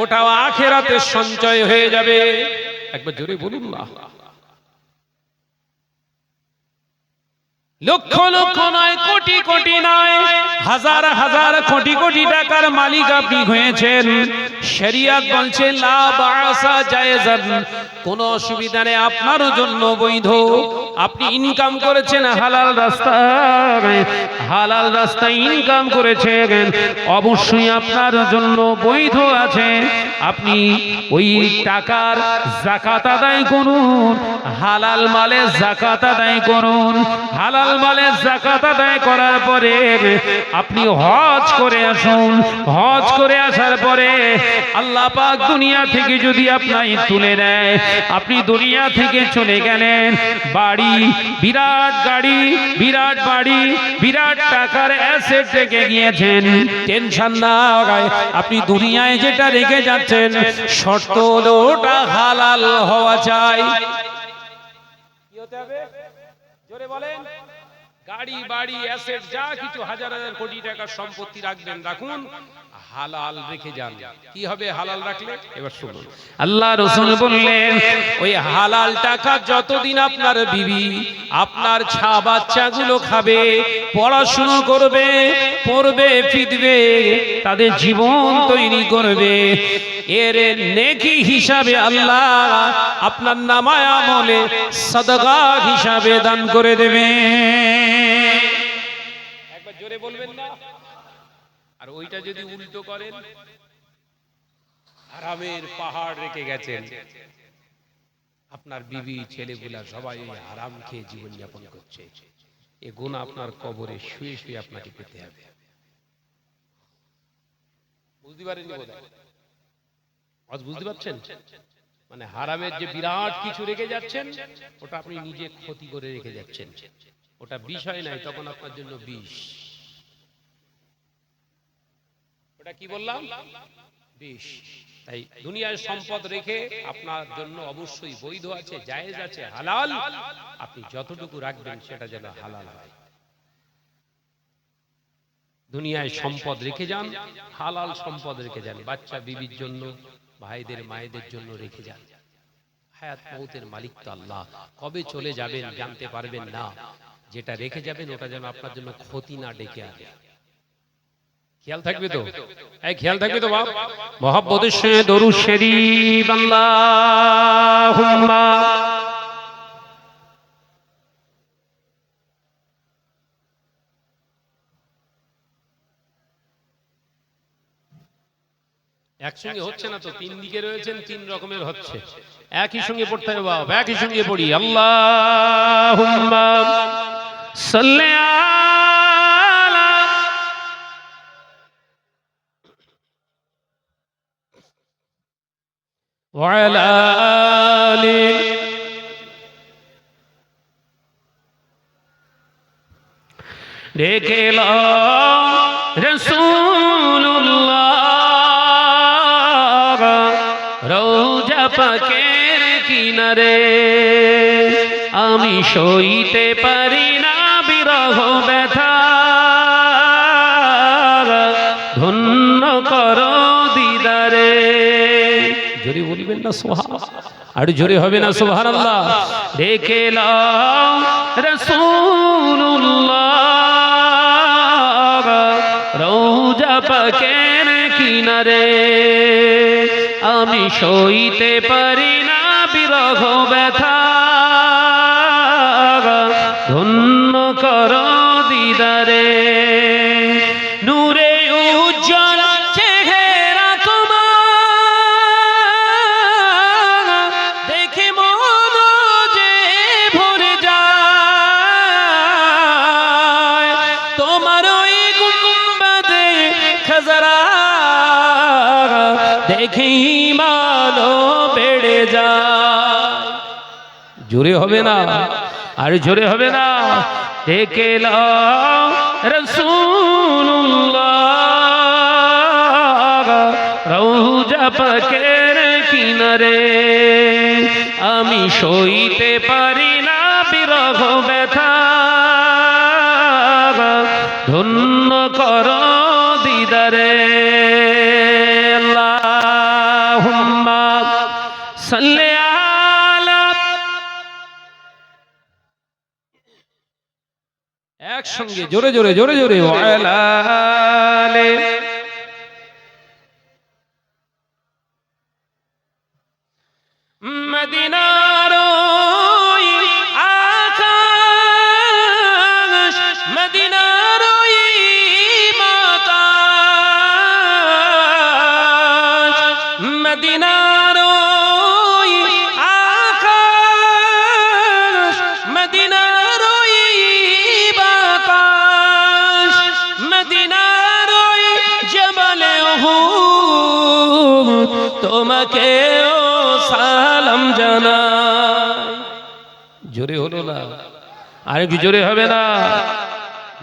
[SPEAKER 1] ওটাও আখিরাতের সঞ্চয় হয়ে যাবে। একবার জোরে বলুন না। লক্ষ লক্ষ নয়, কোটি কোটি নয়, হাজার হাজার কোটি কোটি টাকার মালিক আপনি হয়েছেন। শরিয়ত বলছে লা বাসা জায়েজান, কোনো অসুবিধা নেই, আপনার জন্য বৈধ। আপনি ইনকাম করেছেন হালাল রাস্তায়, হালাল রাস্তায় ইনকাম করেছেন, অবশ্যই আপনার জন্য বৈধ আছে। আপনি ওই টাকার যাকাত আদায় করুন, হালাল মালের যাকাত আদায় করুন। হালাল মালের যাকাত আদায় করার পরে আপনি হজ করে আসুন। হজ করে আসার পরে আল্লাহ পাক দুনিয়া থেকে যদি আপনাকে তুলে নেয়, আপনি দুনিয়া থেকে চলে গেলেন, বাড়ি, বিরাট গাড়ি, বিরাট বাড়ি, বিরাট টাকার অ্যাসেট রেখে গিয়েছেন, টেনশন না হয়। আপনি দুনিয়ায় যেটা রেখে যাচ্ছেন, শর্ত হলো ওটা হালাল হওয়া চাই। কি হতে হবে জোরে বলেন? গাড়ি বাড়ি অ্যাসেট যা কিছু হাজার হাজার কোটি টাকার সম্পত্তি রাখবেন, রাখুন, হালাল রেখে যান। কি হবে হালাল রাখলে? এবার শুনুন, আল্লাহ রাসূল বললেন ওই হালাল টাকা যতদিন আপনার বিবি, আপনার ছা বাচ্চাগুলো খাবে, পড়াশুনো করবে, পড়বে, ফিরবে, তাদের জীবন তৈরি করবে, এর নেকি হিসাবে আল্লাহ আপনার নামায় আমলে সাদাকা হিসাবে দান করে দেবে। একবার জোরে বলবেন না? আর ওইটা যদি উল্টো করেন, হারামের পাহাড় রেখে গেছেন, আপনার বিবি ছেলেগুলা সবাই হারাম খেয়ে জীবন যাপন করছে, এ গুনাহ আপনার কবরে শুয়ে শুয়ে আপনাকে পেতে হবে। বুঝতে পারেননি বোধহয়? আজ বুঝতে পারছেন? মানে হারামের যে বিরাট কিছু রেখে যাচ্ছেন, ওটা আপনি নিজে ক্ষতি করে রেখে যাচ্ছেন। ওটা বিষয় নাই, তখন আপনার জন্য বিষ। ওটা কি বললাম? বিষ। তাই দুনিয়ার সম্পদ রেখে আপনার জন্য অবশ্যই বৈধ আছে, জায়েজ আছে, হালাল। আপনি যতটুকু রাখবেন সেটা যেন হালাল হয়। দুনিয়ায় সম্পদ রেখে যান, হালাল সম্পদ রেখে যান, বাচ্চা বিবির জন্য, ভাইদের মায়েদের জন্য রেখে যান। হায়াত মউতের মালিক তো আল্লাহ, কবে চলে যাবেন জানতে পারবেন না। যেটা রেখে যাবেন ওটা যেন আপনার জন্য ক্ষতি না ডেকে আনে। খেয়াল থাকবে তো? এই খেয়াল থাকবে তো বাপ? মহব্বতের সঙ্গে দরুদ শরীফ আল্লাহুম্মা। একসঙ্গে হচ্ছে না তো, তিন দিকে রয়েছেন, তিন রকমের হচ্ছে। একই সঙ্গে পড়তে হবে বাপ, একই সঙ্গে পড়ি। আল্লাহুম্মা সাল্লি আলা ওয়া আলা আলি দেখে লো রাসূলুল্লাহ রওজা পাকের কিনারে, আমি সইতে পারি না বিরহ ব্যথা, ধন্য করো দিদারে। জোরে বলবেন না সুবহান? আর জোরে হবে না সুবহানাল্লাহ? দেখে লাও রাসূলুল্লাহ রওজা পাকের কিনারে, আমি সইতে পারি না বিরহ ব্যথা, ধন্য করো দিদারে। নূরে উজ্জ্বল চেহারা তোমার, দেখে মন যে ভরে যায়, তোমার ওই গুম্বাদে খাজরা দেখে ঈমান বেড়ে যায়। জোরে হবে না? আর জোরে হবে না? দেখে লাও রাসূলুল্লাহ রওজা পাকের কিনারে, আমি সইতে পারি না বিরহ ব্যথা, ধন্য করো দিদারে। আল্লাহুম্মা সাল্লি একসঙ্গে জোরে জোরে জোরে জোরে ওয়ালা আলে মদিনার ওই আকাশ, মদিনার ওই বাতাস, মদিনার ওই আকাশ, মদিনার ওই বাতাস, মদিনার ওই জবালে উহুদ তোমাকেও সালাম জানাই। জোরে হলো না, আরেকটু জোরে হবে না?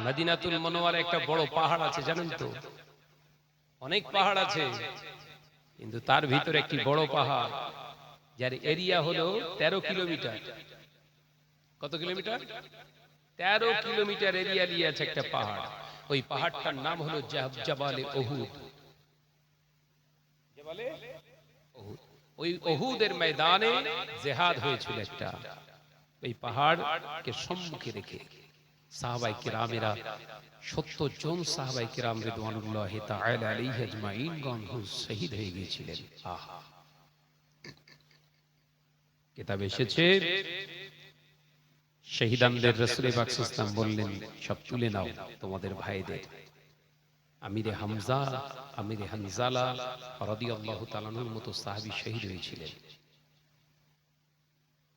[SPEAKER 1] মদিনাতুল মুনাওয়ারা একটা বড় পাহাড় আছে জানেন তো? অনেক পাহাড় আছে, কিন্তু তার ভিতরে একটি বড় পাহাড় যার এরিয়া হলো 13 কিলোমিটার। কত কিলোমিটার? 13 কিলোমিটার এরিয়া নিয়ে আছে একটা পাহাড়। ওই পাহাড়টার নাম হলো জাবালে উহুদ। জাবালে উহুদ। ওই উহুদের ময়দানে জিহাদ হয়েছিল একটা। ওই পাহাড়কে সম্মুখে রেখে সাহাবায়ে কিরামেরা 70 জন সাহাবায়ে কিরাম রিদওয়ানুল্লাহি তাআলা আলাইহি আজমাইন গণ শহীদ হয়ে গিয়েছিলেন। আহা, কিতাবে এসেছে শহীদানদের রাসূল পাক সাল্লাল্লাহু আলাইহি ওয়াসাল্লাম বললেন, সব তুলে নাও তোমাদের ভাইদের। আমিরে হামজা, আমিরে হানজালা রাদিয়াল্লাহু তাআলা আনহুর মতো সাহাবী শহীদ হয়েছিলেন।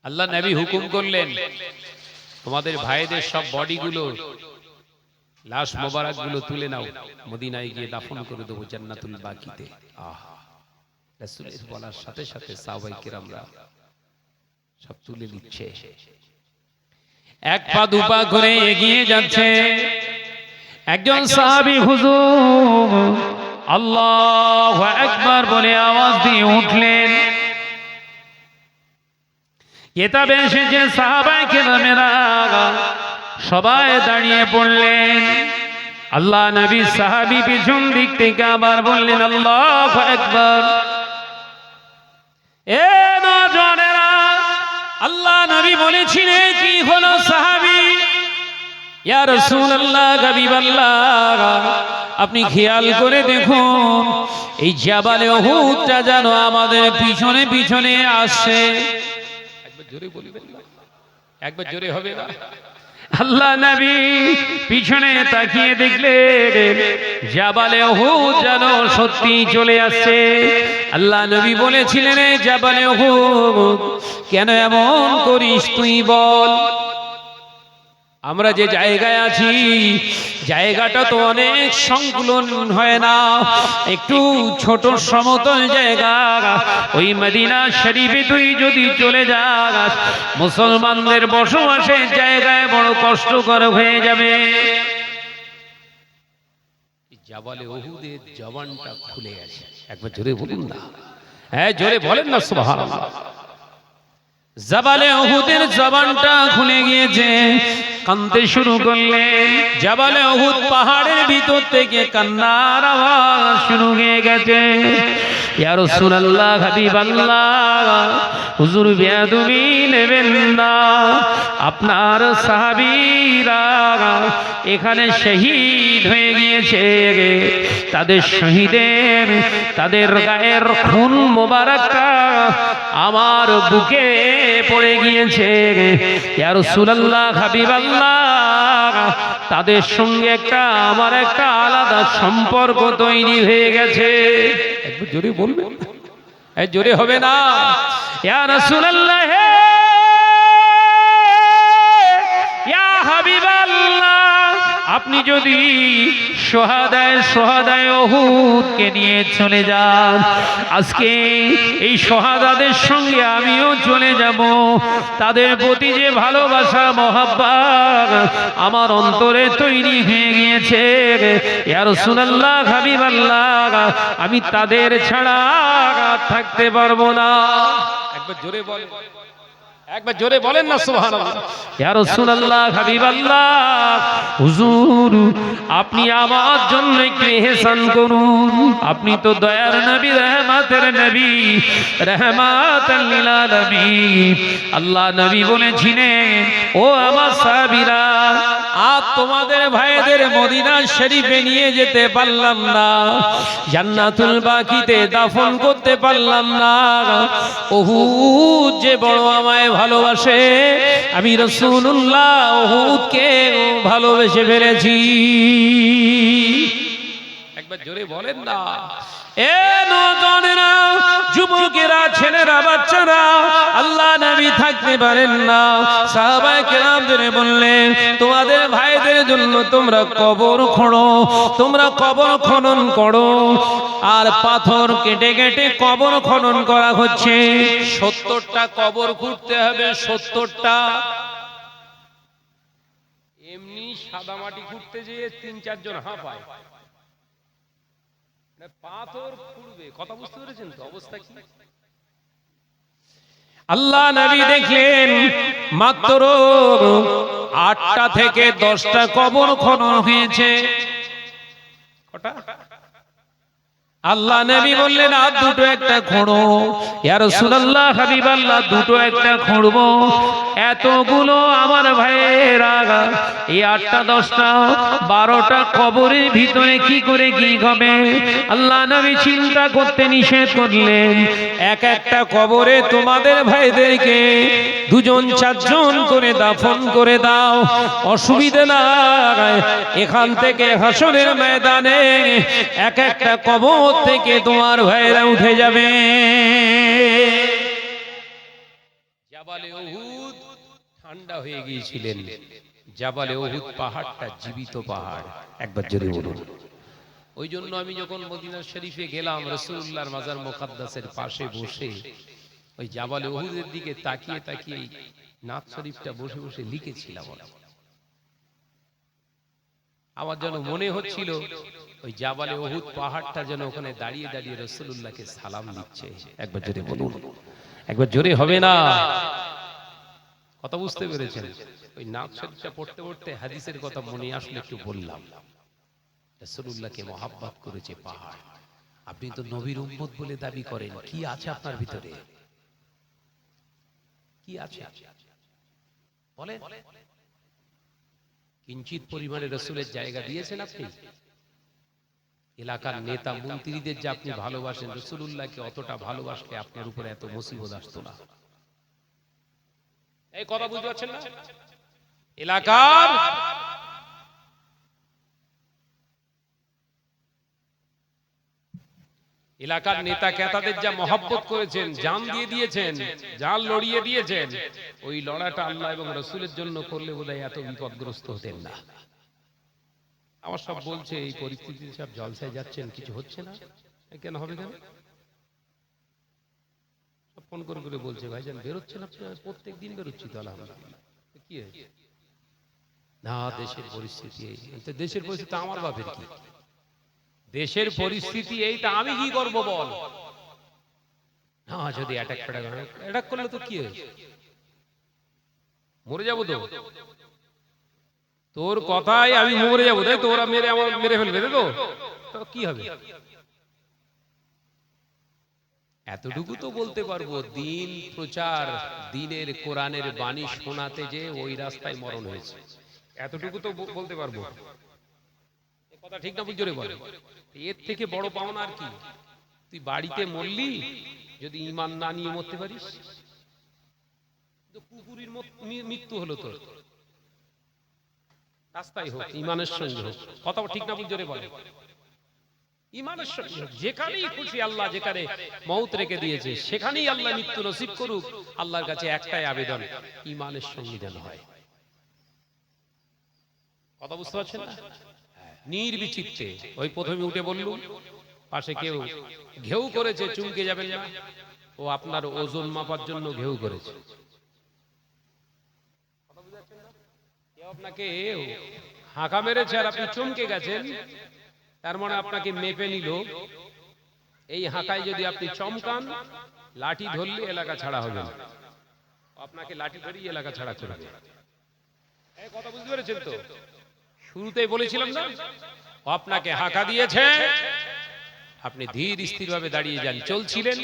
[SPEAKER 1] আল্লাহ নবী হুকুম করলেন, তোমাদের ভাইদের সব বডিগুলো, লাশ মোবারক গুলো তুলে নাও, মদিনায় গিয়ে দাফন করে দেবো জান্নাতুল বাকিতে। আহা, রাসূলের বলার সাথে সাথে সাহাবায়ে কিরামরা সব তুলে নিচ্ছে। এক পা দুপা করে এগিয়ে যাচ্ছে। একজন সাহাবী হুজুর আল্লাহু আকবার বলে আওয়াজ দিয়ে উঠলেন। কিতাবে এসেছে সাহাবায়ে কেরামেরা সবাই দাঁড়িয়ে পড়লেন। আল্লাহ নবী সাহাবী পিছন দিক থেকে আবার বললেন আল্লাহু আকবার। এ নওজওয়ানেরা, আল্লাহ নবী বলেছিলেন কি হলো সাহাবী? ইয়া রাসূলুল্লাহ, হাবিবাল্লাহ, আপনি খেয়াল করে দেখুন এই জাবালে উহুদটা যেন আমাদের পিছনে পিছনে আসছে। একবার জোরে বলবেন না? একবার জোরে হবে না? আল্লাহ নবী পিছনে তাকিয়ে দেখলেন জাবালে উহুদ যেন সত্যি চলে আসছে। আল্লাহ নবী বলেছিলেন, জাবালে উহুদ কেন এমন করিস তুই বল? আমরা যে জায়গায় আছি জায়গাটা তো অনেক সংকুলন হয় না, একটু ছোট সমতল জায়গা। ওই মদিনা শরীফে তুই যদি চলে যাস, মুসলমানদের বসবাসের জায়গায় বড় কষ্টকর হয়ে যাবে। জাবালে উহুদের জবানটা খুলে গেছে। একবার জোরে বলুন না? হ্যাঁ, জোরে বলেন না সুবহানাল্লাহ। জাবালে উহুদের জবানটা খুলে গিয়েছে, কাঁদতে শুরু করলেন। জাবালে উহুদ পাহাড়ের ভিতর থেকে কান্নার আওয়াজ শুরু হয়ে গেছে। ইয়া রাসূলুল্লাহ, হাবিবাল্লাহ, হুজুর বেয়াদবি নেবেন না, আপনার সাহাবীরা এখানে শহীদ হয়ে গিয়েছে। তাদের শহীদের, তাদের গায়ের খুন মোবারকটা আমার বুকে পড়ে গিয়েছে। ইয়া রাসূলুল্লাহ, হাবিবাল্লাহ, তাদের সঙ্গে আমার একটা আলাদা সম্পর্ক তৈরি হয়ে গেছে। একটু জোরে বলবেন? এই জোরে হবে না? ইয়া রাসূলুল্লাহ, ইয়া হাবিবাল্লাহ, আপনি যদি সোহাদায়ে উহুদকে নিয়ে চলে যান, আজকে এই সোহাদাদের সঙ্গে আমিও চলে যাব। তাদের প্রতি যে ভালোবাসা মহব্বত আমার অন্তরে তৈরি হয়ে গিয়েছে, ইয়া রাসূলুল্লাহ, হাবিবাল্লাহ, আমি তাদের ছাড়া থাকতে পারবো না। একবার জোরে বল, একবার জোরে বলেন না সুবহানাল্লাহ।
[SPEAKER 2] ইয়া রাসূলুল্লাহ, হাবিবাল্লাহ, হুজুর আপনি আমার জন্য একটু ইহসান করুন। আপনি তো দয়ার নবী, রহমতের নবী, রহমাতাল লিল আলামিন। আল্লাহ নবী বলেছিলেন, ও আমার সাহাবীরা,
[SPEAKER 1] আর তোমাদের ভাইদের মদিনা শরীফে নিয়ে যেতে পারলাম না, জান্নাতুল বাকিতে দাফন করতে পারলাম না। উহুদ যে বড় আমায় ভালোবাসে, আমি রাসূলুল্লাহ উহুদকে ভালোবেসে ফেলেছি। একবার জোরে বলেন না। এ নওজওয়ানেরা, যুবকেরা, ছেলেরা, বাচ্চারা, আল্লাহ নবী থাকতে পারেন না। সাহাবায়ে কেরামদের বললেন, তোমাদের ভাইদের জন্য তোমরা কবর খোঁড়ো, তোমরা কবর খনন করো। আর পাথর কেটে কেটে কবর খনন করা হচ্ছে। 70টা কবর খুঁড়তে হবে, 70টা। এমনি সাদা মাটি খুঁড়তে যেয়ে 3-4 জন হাঁপায়, পাথর খুঁড়বে। কথা বুঝতে পেরেছেন তো অবস্থা কি? আল্লাহ নবী দেখলেন মাত্র 8টা থেকে 10টা কবর খনন হয়েছে। কটা? আল্লাহ নবী বললেন, আর দুটো একটা খোঁড়ো। ইয়া রাসূলুল্লাহ, হাবিবাল্লাহ, দুটো একটা খুঁড়বো? এতগুলো আমার ভাইয়েরা, এই 8টা 10টা 12টা কবরের ভিতরে কি করে কি হবে? আল্লাহ নবী চিন্তা করতে নিষেধ করলেন, এক একটা কবরে তোমাদের ভাইদেরকে 2জন 4 জন করে দাফন করে দাও, অসুবিধা নাই। এখান থেকে হাসরের ময়দানে এক একটা কবর থেকে তোমার ভাইরা উঠে যাবে। জাবালে উহুদ ঠান্ডা হয়ে গিয়েছিলেন। জাবালে উহুদ পাহাড়টা জীবিত পাহাড়। একবার জোরে বলুন। ওই জন্য আমি যখন মদিনা শরীফে গেলাম, রাসূলুল্লাহর মাজার মুকাদ্দাসের পাশে বসে ওই জাবালে উহুদের দিকে তাকিয়ে তাকিয়ে নাথ শরীফটা বসে বসে লিখেছিলাম। আমার যেন মনে হচ্ছিল ওই জাবালে উহুদ পাহাড়টা যেন ওখানে দাঁড়িয়ে দাঁড়িয়ে রাসূলুল্লাহকে সালাম দিচ্ছে। একবার জোরে বলুন, একবার জোরে হবে না? কথা বুঝতে পেরেছেন? ওই নাথ শরীফটা পড়তে পড়তে হাদিসের কথা মনে আসলে একটু বললাম। রাসূলুল্লাহকে মহব্বত করেছে পাহাড়। আপনি তো নবীর উম্মত বলে দাবি করেন, কি আছে আপনার ভিতরে? কি আছে বলেন? কিঞ্চিত পরিমাণে রাসূলের জায়গা দিয়েছেন আপনি? এলাকার নেতা মন্ত্রীদের যে আপনি ভালোবাসেন, রাসূলুল্লাহকে অতটা ভালোবাসলে আপনার উপরে এত মুসিবত আসতো না। এই কথা বুঝতে পারছেন না? এলাকার নেতা কেতাদের যা মহব্বত করেছেন, জান দিয়ে দিয়েছেন, জান লড়িয়ে দিয়েছেন, ওই লড়াটা আল্লাহ এবং রাসূলের জন্য করলে বোধহয় এত বিপদগ্রস্ত হতেন না। আমার সব বলছে এই পরিস্থিতিতে সব জলসায় যাচ্ছেন, কিছু হচ্ছে না, কেন হবে কেন? সব ফোন করে করে বলছে, ভাইজান বেরোচ্ছেন আপনি? প্রত্যেক দিন বেরোচ্ছি তো আলহামদুলিল্লাহ। কি হয়েছে? না, দেশের পরিস্থিতি এই। দেশের পরিস্থিতি আমার বাপের কি? দেশের পরিস্থিতি এইটা আমি কি করব বল? না, যদি অ্যাটাক করলে তো কি হয়েছে? মরে যাবো তো। তোর কথাই আমি মরে যাবো, তাই তোরা মেরে ফেলবে তো কি হবে? এতটুকু তো বলতে পারবো, দিন প্রচার, দিনের কোরআনের বাণী শোনাতে যে ওই রাস্তায় মরণ হয়েছে, এতটুকু তো বলতে পারবো। কথা ঠিক না? বুঝে বলে, এর থেকে বড় পাওনা আর কি? তুই বাড়িতে মরলি, যদি ঈমান না নিয়ে মরতে পারিস, কুকুরের মৃত্যু হলো তোর, রাস্তায় হোক, ঈমানের সঙ্গে হোক। কথা ঠিক না? বুঝে বলে, ঈমানের সঙ্গে হোক, যেখানেই খুশি আল্লাহ যেখানে মউত রেখে দিয়েছে সেখানেই আল্লাহ মৃত্যু নসিব করুক। আল্লাহর কাছে একটাই আবেদন, ঈমানের সঙ্গে যেন হয়। কথা বুঝতে পারছেন না? নির্বিচিত্তে, ওই প্রথমে উঠে বললুম, পাশে কেউ ঘেউ করেছে, চুমকে যাবেন না, ও আপনার ওজন মাপার জন্য ঘেউ করেছে। কেউ আপনাকে হাঁকা মেরেছে আর আপনি চমকে গেছেন, তার মানে আপনাকে মেপে নিল। এই হাঁকায় যদি আপনি চমকান, লাঠি ধরলে এলাকা ছাড়া হবে না। আপনাকে লাঠি ধরিয়ে এলাকা ছাড়া করবে। এই কথা বুঝতে পেরেছেন তো? শুরুতেই বলেছিলাম না, আপনাকে হাঁকা দিয়েছে, আপনি ধীর স্থিরভাবে দাঁড়িয়ে যান। চলছিলেন,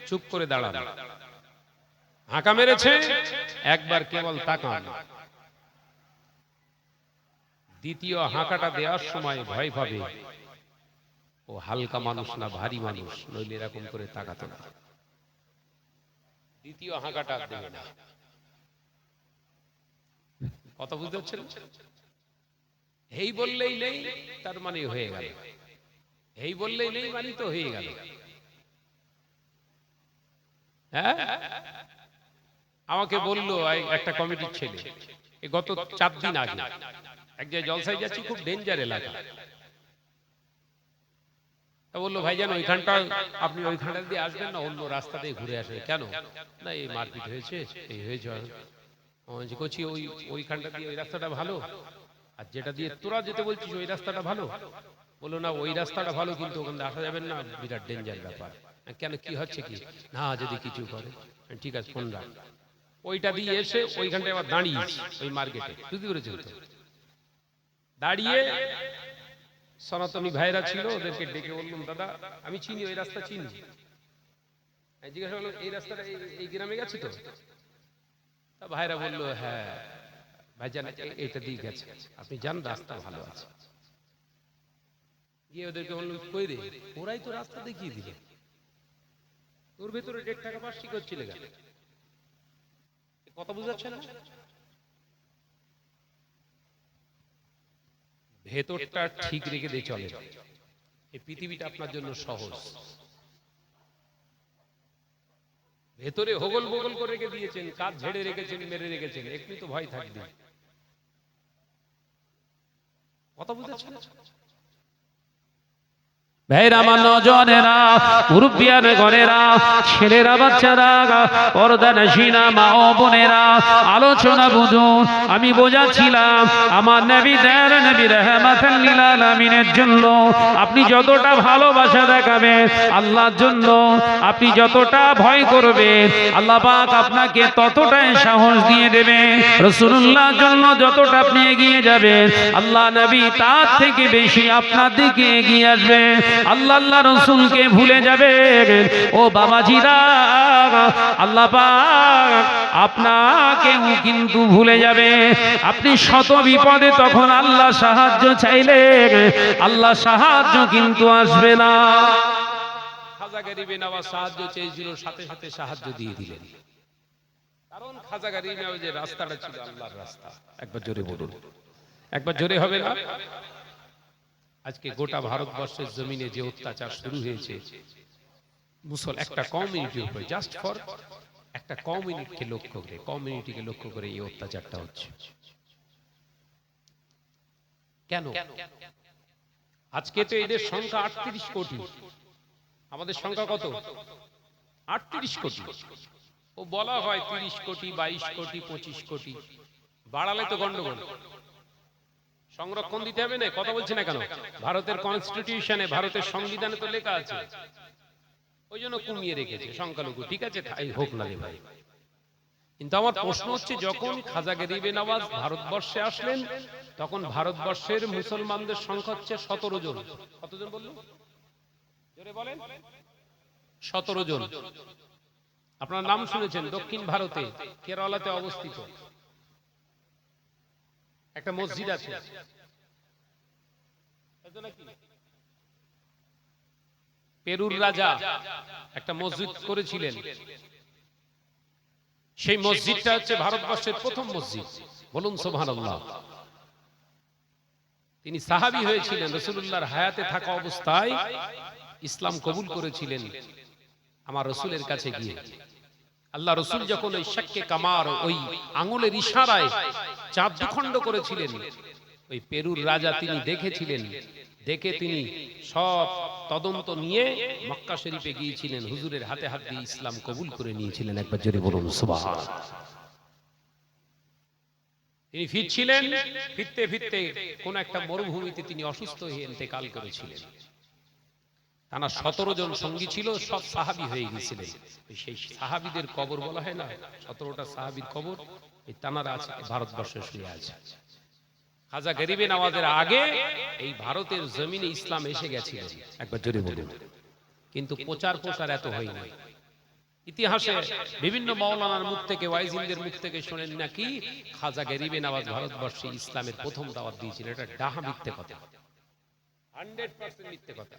[SPEAKER 1] চুপ করে দাঁড়ান। হাঁকা মেরেছে, একবার কেবল তাকান। দ্বিতীয় হাঁকাটা দেওয়ার সময় ভয় পাবে ও হালকা মানুষ না ভারী মানুষ, নইলে এরকম করে তাকাতো না। দ্বিতীয় হাঁকাটা দেবে না। কথা বুঝতে পারছেন? এই বললেই নেই তার মানে হয়ে গেল, এই বললেই নেই মানে তো হয়ে গেল। হ্যাঁ, আমাকে বললো একটা কমিটির ছেলে, গত 4 দিন আগে এক জায়গায় জলসায় যাচ্ছি, খুব ডেঞ্জার এলাকা। বললো ভাইজান ওইখানটা আপনি ওইখানটা দিয়ে আসবেন না, অন্য রাস্তা দিয়ে ঘুরে আসবেন। কেন? না এই মারপিট হয়েছে, এই হয়েছে। কচি ওইখানটা দিয়ে ওই রাস্তাটা ভালো, আর যেটা দিয়ে তোরা যেতে বলছিস ওই রাস্তাটা ভালো। বললো না ওই রাস্তাটা ভালো, কিন্তু ওখানে আসা যাবেন না, বিরাট ডেঞ্জার ব্যাপার। কেন, কি হচ্ছে কি? না যদি কিছু করে। ঠিক আছে ফোন রাখ। ওইটা দিয়ে এসে ওইখানটায় আবার দাঁড়িয়ে ওই মার্কেটে, বুঝতে পেরেছেন তো? দাঁড়িয়ে সনাতনী ভাইরা ছিল, ওদেরকে ডেকে বললাম দাদা আমি চিনি ওই রাস্তা, চিনি। জিজ্ঞাসা করলাম এই রাস্তাটা এই গ্রামে গেছে তো? তা ভাইরা বললো হ্যাঁ ভাইজান এটা দিয়ে গেছে, আপনি যান, রাস্তা ভালো আছে। গিয়ে ওদেরকে বললাম কই রে, ওরাই তো রাস্তা দেখিয়ে দিলে, ওর ভেতরে 1.5 টাকা পাস কি করছিলে? কথা বুঝাচ্ছে না? ভেতরটা ঠিক রেখে দিয়ে চলে, এই পৃথিবীটা আপনার জন্য সহজ। ভেতরে হগল বগল করে রেখে দিয়েছেন, কাজ ঝেড়ে রেখেছেন, মেরে রেখেছেন, এক্ষুনি তো ভয় থাকবে। কথা বুঝাচ্ছে না?
[SPEAKER 2] ভাইরা আমার নজনেরা, মুরব্বিয়ান গণেরা, ছেলেরা বাচ্চারা, পর্দানশীনা মা ও বোনেরা, আলোচনা বুঝুন। আমি বোঝাচ্ছিলাম আমার নবী রাহমাতাল লিল আলামিনের জন্য আপনি যতটা ভালোবাসা দেখাবেন আল্লাহর জন্য, আপনি যতটা ভয় করবেন আল্লাহ পাক আপনাকে ততটাই সাহস দিয়ে দেবেন। রাসূলুল্লাহর জন্য যতটা আপনি এগিয়ে যাবেন আল্লাহ নবী তার থেকে বেশি আপনার দিকে এগিয়ে আসবেন। আল্লাহ রসুলকে ভুলে যাবে ও বাবাজিরা, আল্লাহ পাক আপনাকেও কিন্তু ভুলে যাবে। আপনি শত বিপদে তখন আল্লাহ সাহায্য চাইলে আল্লাহ সাহায্য কিন্তু আসবে না।
[SPEAKER 1] খাজা গরিবে নওয়াজ সাহায্য চেয়েছিল, সাথে সাথে সাহায্য দিয়ে দিলেন। কারণ খাজা গরিবে নওয়াজের রাস্তাটা ছিল আল্লাহর রাস্তা। একবার জোরে বলুন, একবার জোরে হবে না? আজকে গোটা ভারতবর্ষের জমিনে যে অত্যাচার শুরু হয়েছে একটা কমিউনিটির উপরে, জাস্ট ফর একটা কমিউনিটিকে লক্ষ্য করে এই অত্যাচারটা হচ্ছে। কেন? আজকে তো এদের সংখ্যা 38 কোটি, আমাদের সংখ্যা কত? 38 কোটি। ও বলা হয় 30 কোটি, 22 কোটি, 25 কোটি, বাড়ালে তো গন্ডগোল। সংরক্ষণ দিতে হবে না, কথা বলছে না কেন? ভারতের কনস্টিটিউশনে, ভারতের সংবিধানে তো লেখা আছে, ওই জন্য কমিয়ে রেখেছে সংখ্যালঘু। ঠিক আছে, তাই হোক না রে ভাই। কিন্তু আমার প্রশ্ন হচ্ছে, যখন খাজা গরিবে নওয়াজ ভারতবর্ষে আসলেন তখন ভারতবর্ষের মুসলমানদের সংখ্যা হচ্ছে 17 জন। কতজন বললো? জোরে বলেন। 17 জন। আপনার নাম শুনেছেন, দক্ষিণ ভারতে কেরালাতে অবস্থিত একটা মসজিদ আছে, পেরুর রাজা একটা মসজিদ করেছিলেন। সেই মসজিদটা হচ্ছে ভারতবর্ষের প্রথম মসজিদ। বলুন সুবহানাল্লাহ। তিনি সাহাবী হয়েছিলেন, রাসূলুল্লাহর হায়াতে থাকা অবস্থায় ইসলাম কবুল করেছিলেন আমার রাসূলের কাছে গিয়ে। আল্লাহ রাসূল যখন ওই শাক্কে কামার, ওই আঙ্গুলের ইশারায় চাঁদ দুখণ্ড করেছিলেন, ওই পেরুর রাজা তিনি দেখেছিলেন। দেখে তিনি সব তদন্ত নিয়ে মক্কা শরীফে গিয়েছিলেন, হুজুরের হাতে হাত দিয়ে ইসলাম কবুল করে নিয়েছিলেন। একবার জোরে বলুন সুবহানাল্লাহ। তিনি ফিরছিলেন, ফিরতে ফিরতে কোন একটা মরুভূমিতে তিনি অসুস্থ হয়ে ইন্তেকাল করেছিলেন। টানা 17 জন সঙ্গী ছিল, সব সাহাবী হয়ে গিয়েছিলেন। সেই সাহাবীদের কবর বলা হয় না, 17টা সাহাবীর কবর এই তানারা আছে, ভারতবর্ষে শুয়ে আছে। খাজা গরিবে নওয়াজের আগে এই ভারতের জমিনে ইসলাম এসে গেছিল, একবার জোরে বলুন। কিন্তু প্রচার প্রসার এত হয়নি। ইতিহাসে বিভিন্ন মাওলানার মুখ থেকে, ওয়াইজিনদের মুখ থেকে শুনেন নাকি খাজা গরিবে নওয়াজ ভারতবর্ষে ইসলামের প্রথম দাওয়াত দিয়েছিলেন। এটা ডাহা মিথ্যে কথা, 100% মিথ্যে কথা।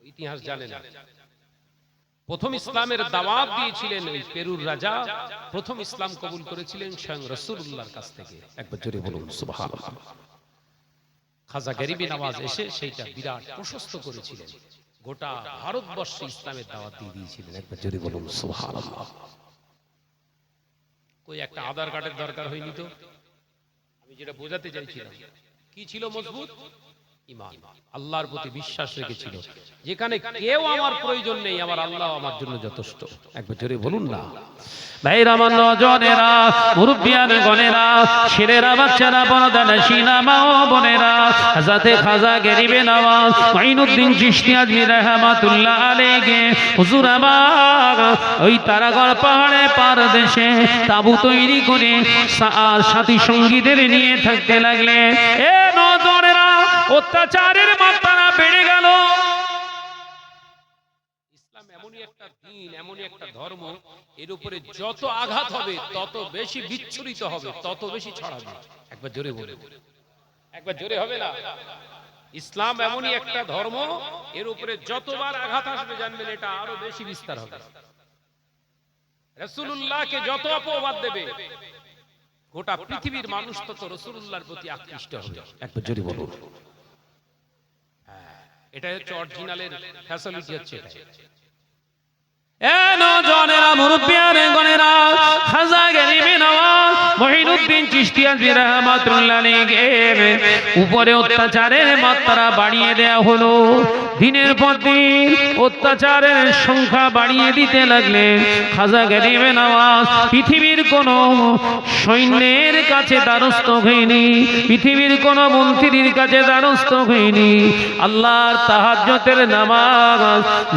[SPEAKER 1] ইতিহাস জানে না। প্রথম ইসলামের দাওয়াত দিয়েছিলেন ওই পেরুর রাজা, প্রথম ইসলাম কবুল করেছিলেন স্বয়ং রাসূলুল্লাহর কাছ থেকে, একবার জোরে বলুন সুবহানাল্লাহ। খাজা গরিবে নওয়াজ এসে সেইটা বিরাট প্রশস্ত করেছিলেন, গোটা ভারতবর্ষে ইসলামের দাওয়াত দিয়ে দিয়েছিলেন, একবার জোরে বলুন সুবহানাল্লাহ। কই একটা আধার কার্ডের দরকার হয়নি তো। আমি যেটা বোঝাতে চাইছিলাম, কি ছিল মজবুত? ঈমান, আল্লাহর প্রতি বিশ্বাস রেখেছিল। যেখানে কেউ আমার প্রয়োজন নেই, আমার আল্লাহ আমার জন্য যথেষ্ট, একবার জোরে বলুন না।
[SPEAKER 2] ভাইরা আমার নজনেরা, মুরব্বিয়ান গনেরা, ছেলেরা বাচ্চারা, পর্দা নশিনা মা ও বোনেরা, হযরতে খাজা গরিবে নওয়াজ মাইনুদ্দিন চিশতি আজমি রাহমাতুল্লাহ আলাইহি হুজুর আমার ওই তারাগড় পাহাড়ে পারদেশে তাবু তৈরি করে সাথী সঙ্গীদের নিয়ে থাকতে লাগলেন। এ নজনেরা, অত্যাচারের মাত্রা বেড়ে গেল।
[SPEAKER 1] ইসলাম এমনই একটা দিন, এমনই একটা ধর্ম, এর উপরে যত আঘাত হবে তত বেশি বিচ্ছুরিত হবে, তত বেশি ছড়াবে, একবার জোরে বলে, একবার জোরে হবে না। ইসলাম এমনই একটা ধর্ম, এর উপরে যতবার আঘাত আসবে জানবেন এটা আরো বেশি বিস্তার হবে। রাসূলুল্লাহকে যত অপবাদ দেবে, গোটা পৃথিবীর মানুষ তত রাসূলুল্লাহর প্রতি আকৃষ্ট হবে, একবার জোরে বলুন। এটা হচ্ছে অরিজিনালের ফ্যাসিলিটি, হচ্ছে এটা।
[SPEAKER 2] এ নজনেরা, মুরব্বিয়ান গনেরা, খাজা গরিবে নওয়াজ মাইনুদ্দিন চিশতি আজমি রাহমাতুল্লাহ আলাইহি উপরে অত্যাচারের মাত্রা বাড়িয়ে দেয়া হলো। দিনের পর দিন অত্যাচারের সংখ্যা বাড়িয়ে দিতে লাগলেন। খাজা গরিবে নওয়াজ পৃথিবীর কোন সৈন্যের কাছে দ্বারস্থ হয়নি, পৃথিবীর কোন মন্ত্রীর কাছে দ্বারস্থ হয়নি। আল্লাহর তাহাজ্জুদের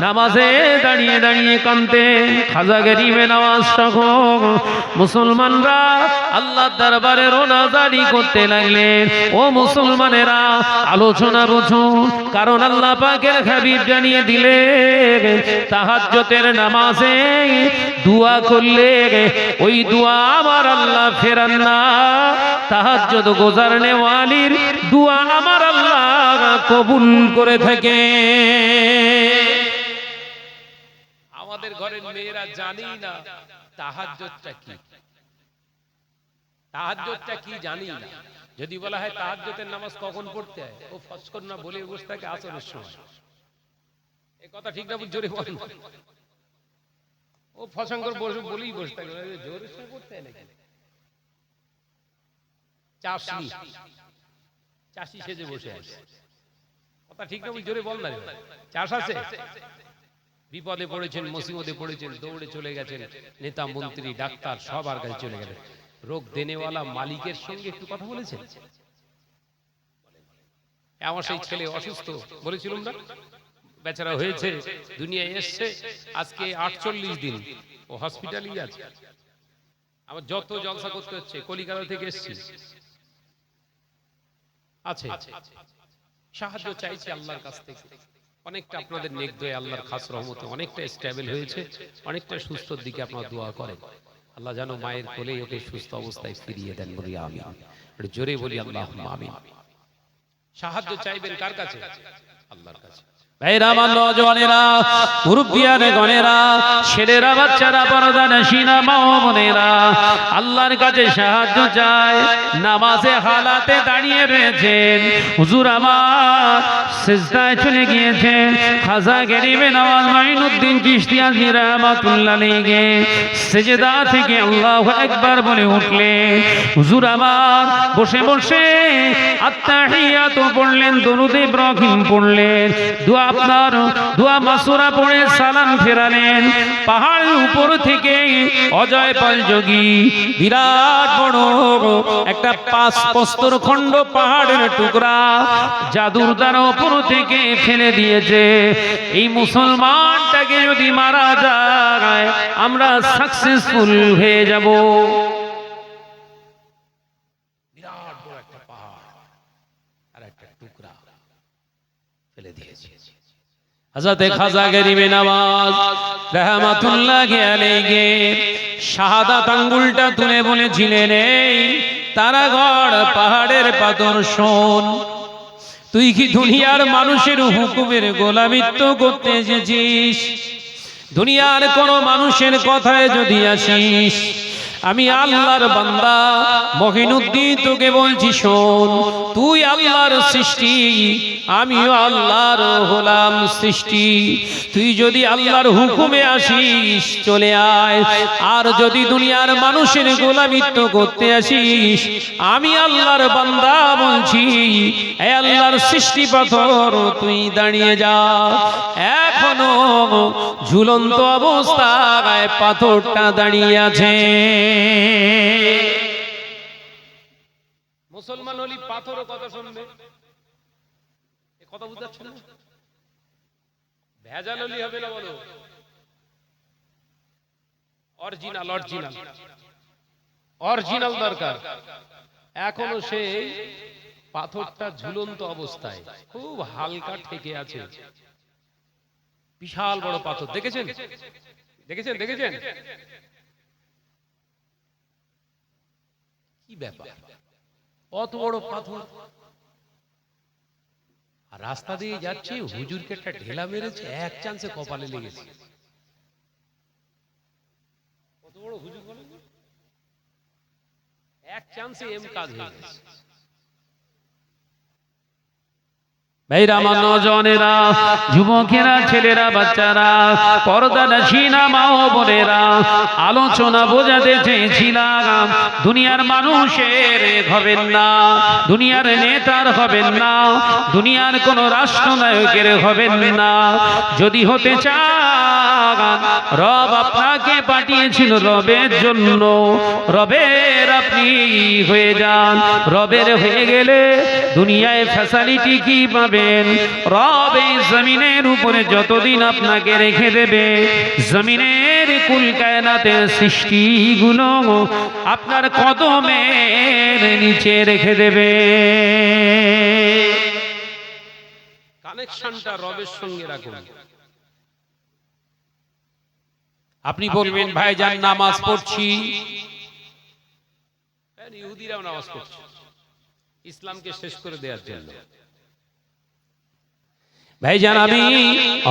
[SPEAKER 2] নামাজে দাঁড়িয়ে দাঁড়িয়ে কাঁদতে খাজা গরিবে নওয়াজ সহ মুসলমানরা আল্লাহর দরবারে রোনাজারি করতে লাগলেন। ও মুসলমানেরা, আলোচনা বুঝুন, কারণ আল্লাহ পাকের হাবিব জানিয়ে দিলেন তাহাজ্জুদের নামাজে দোয়া করলে ওই দোয়া আমার আল্লাহ ফেরান না। তাহাজ্জুদ গুজারনে ওয়ালির দোয়া আমার আল্লাহ কবুল করে থাকে।
[SPEAKER 1] আমাদের ঘরের মেয়েরা জানি না তাহাজ্জুদটা কি, তাহাজ্জুদটা কি জানি না। যদি বলা হয় তাহাজ্জুদের নামাজ কখন পড়তে হয়, ও ফজর না বলে বসে থাকে আসরের সময়। এই কথা ঠিক না? জোরে বলেন। ও ফসঙ্কর বসে বলেই বসে থাকে, জোরে সময় পড়তে হয় নাকি? চাষি চাষি সেজে বসে আছে, কথা ঠিক না? জোরে বল না। চাষ আছে, বিপদে পড়েছেন, মুসিবতে পড়েছেন, দৌড়ে চলে গেছেন নেতা মন্ত্রী ডাক্তার সবার কাছে চলে গেলেন। রোগ দেনেওয়ালা মালিকের সঙ্গে একটু কথা বলেছেন? আমার সেই ছেলে অসুস্থ বলেছিলাম না, বেচারা হয়েছে, দুনিয়ায় এসছে, আজকে 48 দিন ও হসপিটালেই আছে। আমার যত জলসা করতে হচ্ছে, কলিকাতা থেকে এসছি, আছে সাহায্য চাইছি আল্লাহর কাছ থেকে। অনেকটা আপনাদের নেক দয়ে আল্লাহর খাস রহমতে অনেকটা স্টেবল হয়েছে, অনেকটা সুস্থর দিকে আপনারা দোয়া করেন। আল্লাহ যেন মায়ের কোলেই ওকে সুস্থ অবস্থায় ফিরিয়ে দেন, বলি আমিন। একটু জোরে বলি আল্লাহুম্মা আমিন। সাহায্য চাইবেন কার কাছে? আল্লাহর কাছে।
[SPEAKER 2] ভাইরা আমার নজনেরা, মুরব্বিয়ান গনেরা, ছেলেরা বাচ্চারা, পর্দা নশিনা মা ও বোনেরা, আল্লাহর কাছে সাহায্য চায়। নামাজে হালাতে দাঁড়িয়ে রয়েছেন, হুজুর আমার সিজদায় চলে গিয়েছেন। খাজা গরিবে নওয়াজ মাইনুদ্দিন চিশতি আজমি রাহমাতুল্লাহ আলাইহি সিজদা থেকে আল্লাহু আকবার বলে উঠলেন। হুজুর আমার বসে বসে আত্তাহিয়াতু পড়লেন, দরুদ ইব্রাহিম পড়লেন, দোয়া আপনার দোয়া মাসুরা পড়ে সালাম ফেরালেন। পাহাড়ের উপর থেকে অজয় পালযোগী বিরাট বড় একটা 5 প্রস্তর খণ্ড পাহাড়ের টুকরা জাদুর দ্বারা উপর থেকে ফেলে দিয়েছে। এই মুসলমানটাকে যদি মারা যায় আমরা সাকসেসফুল হয়ে যাব।
[SPEAKER 1] বিরাট বড় একটা পাহাড় আর একটা টুকরা ফেলে দিয়েছে।
[SPEAKER 2] হযরত খাজা গরিবে নওয়াজ রাহমাতুল্লাহি আলাইহি শাহাদাত আঙ্গুলটা তুলে বলেছিলেন, এই তারাগড় পাহাড়ের পাথর শোন, তুই কি দুনিয়ার মানুষের হুকুমের গোলামিত্ব করতে এসেছিস? দুনিয়ার কোন মানুষের কথায় যদি আসিস, আমি আল্লাহর বান্দা মহিনুদ্দিন তোকে বলছি শোন, তুই আল্লাহর সৃষ্টি, আমিও আল্লাহর গোলাম সৃষ্টি। তুই যদি আল্লাহর হুকুমে আসিস চলে আয়, আর যদি দুনিয়ার মানুষের গোলামিত্ব করতে আসিস, আমি আল্লাহর বান্দা বলছি এ আল্লাহর সৃষ্টি পাথর তুই দাঁড়িয়ে যা। এখনো ঝুলন্ত অবস্থায় পাথরটা দাঁড়িয়ে আছে।
[SPEAKER 1] মুসলমান হলি পাথরও কথা শুনবে, এ কথা বুঝাচ্ছেন না? ভেজাল হলি হবে না, বলো অরিজিনাল অরিজিনাল অরিজিনাল দরকার। এখনো সেই পাথরটা ঝুলন্ত অবস্থায় খুব হালকা ঠেকে আছে। বিশাল বড় পাথর দেখেছেন দেখেছেন দেখেছেন কি ব্যাপার, অত বড় পাথর। আর রাস্তা দিয়ে যাচ্ছে, হুজুরকে একটা ঢেলা মেরেছে, এক চান্সে কপালে লেগেছে। কত বড় হুজুর বলেন, এক চান্সে এম কাজ হয়ে গেছে।
[SPEAKER 2] ভাইরা আমার, নওজওয়ানেরা, যুবকেরা, ছেলেরা, বাচ্চারা, পর্দা নাশিনা মা ও বোনেরা, আলোচনা বোঝাতে চেয়েছিলাম দুনিয়ার মানুষের হবেন না, দুনিয়ার নেতার হবেন না, দুনিয়ার কোন রাষ্ট্রনায়কের হবেন না। যদি হতে চান, রব আপনাকে পাঠিয়েছিল রবের জন্য, রবের আপনি হয়ে যান। রবের হয়ে গেলে দুনিয়ায় ফ্যাসিলিটি কি পাবেন? রব এই জমিনের উপরে যতদিন আপনাকে রেখে দেবে, জমিনের কুল কায়নাতের সৃষ্টিগুলো আপনার কদমের নিচে রেখে দেবে।
[SPEAKER 1] কানেকশনটা রবের সঙ্গে রাখুন। আপনি বলবেন ভাইজান নামাজ পড়ছি, ইহুদিরাও নামাজ পড়ছে ইসলামকে শেষ করে দেওয়ার জন্য।
[SPEAKER 2] ভাইজান আমি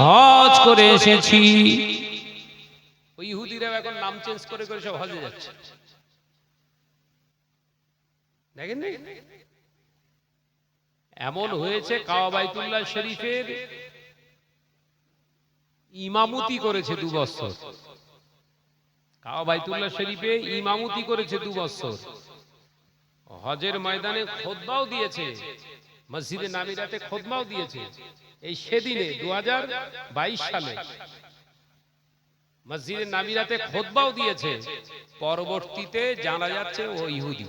[SPEAKER 2] হজ করে এসেছি,
[SPEAKER 1] ওই ইহুদিরাও এখন নাম চেঞ্জ করে করে সব হজে যাচ্ছে। দেখেন এমন হয়েছে, কাবা বাইতুল্লাহ শরীফের ইমামতি করেছে 2 বছর। কাবা বাইতুল্লাহ শরীফে ইমামতি করেছে 2 বছর। হজের ময়দানে খুতবাও দিয়েছে, মসজিদে নামিরাতে খুতবাও দিয়েছে। এই সেদিনে 2022 সালে মসজিদে নামিরাতে খুতবাও দিয়েছে। পরবর্তীতে জানা যাচ্ছে ও ইহুদি।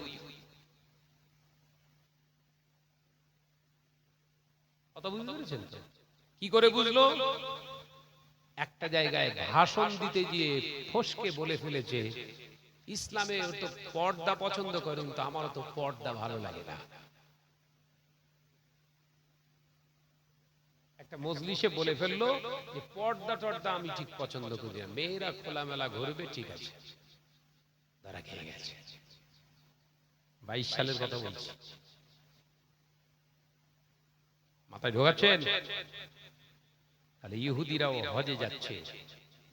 [SPEAKER 1] কথা বুঝতে পেরেছেন তো? কি করে বুঝলো? একটা জায়গায় ভাষণ দিতে গিয়ে ফসকে বলে ফেলেছে, ইসলামে তো পর্দা পছন্দ করেন, তো আমারও তো পর্দা ভালো লাগে না। একটা মজলিসে বলে ফেললো যে পর্দা টর্দা আমি ঠিক পছন্দ করি না, মেয়েরা খোলামেলা ঘুরবে ঠিক আছে। ধরা খেয়ে গেছে। 22 সালের কথা বলছি। মাথায় ঢোকাচ্ছেন? তাহলে ইহুদিরাও হজে যাচ্ছে,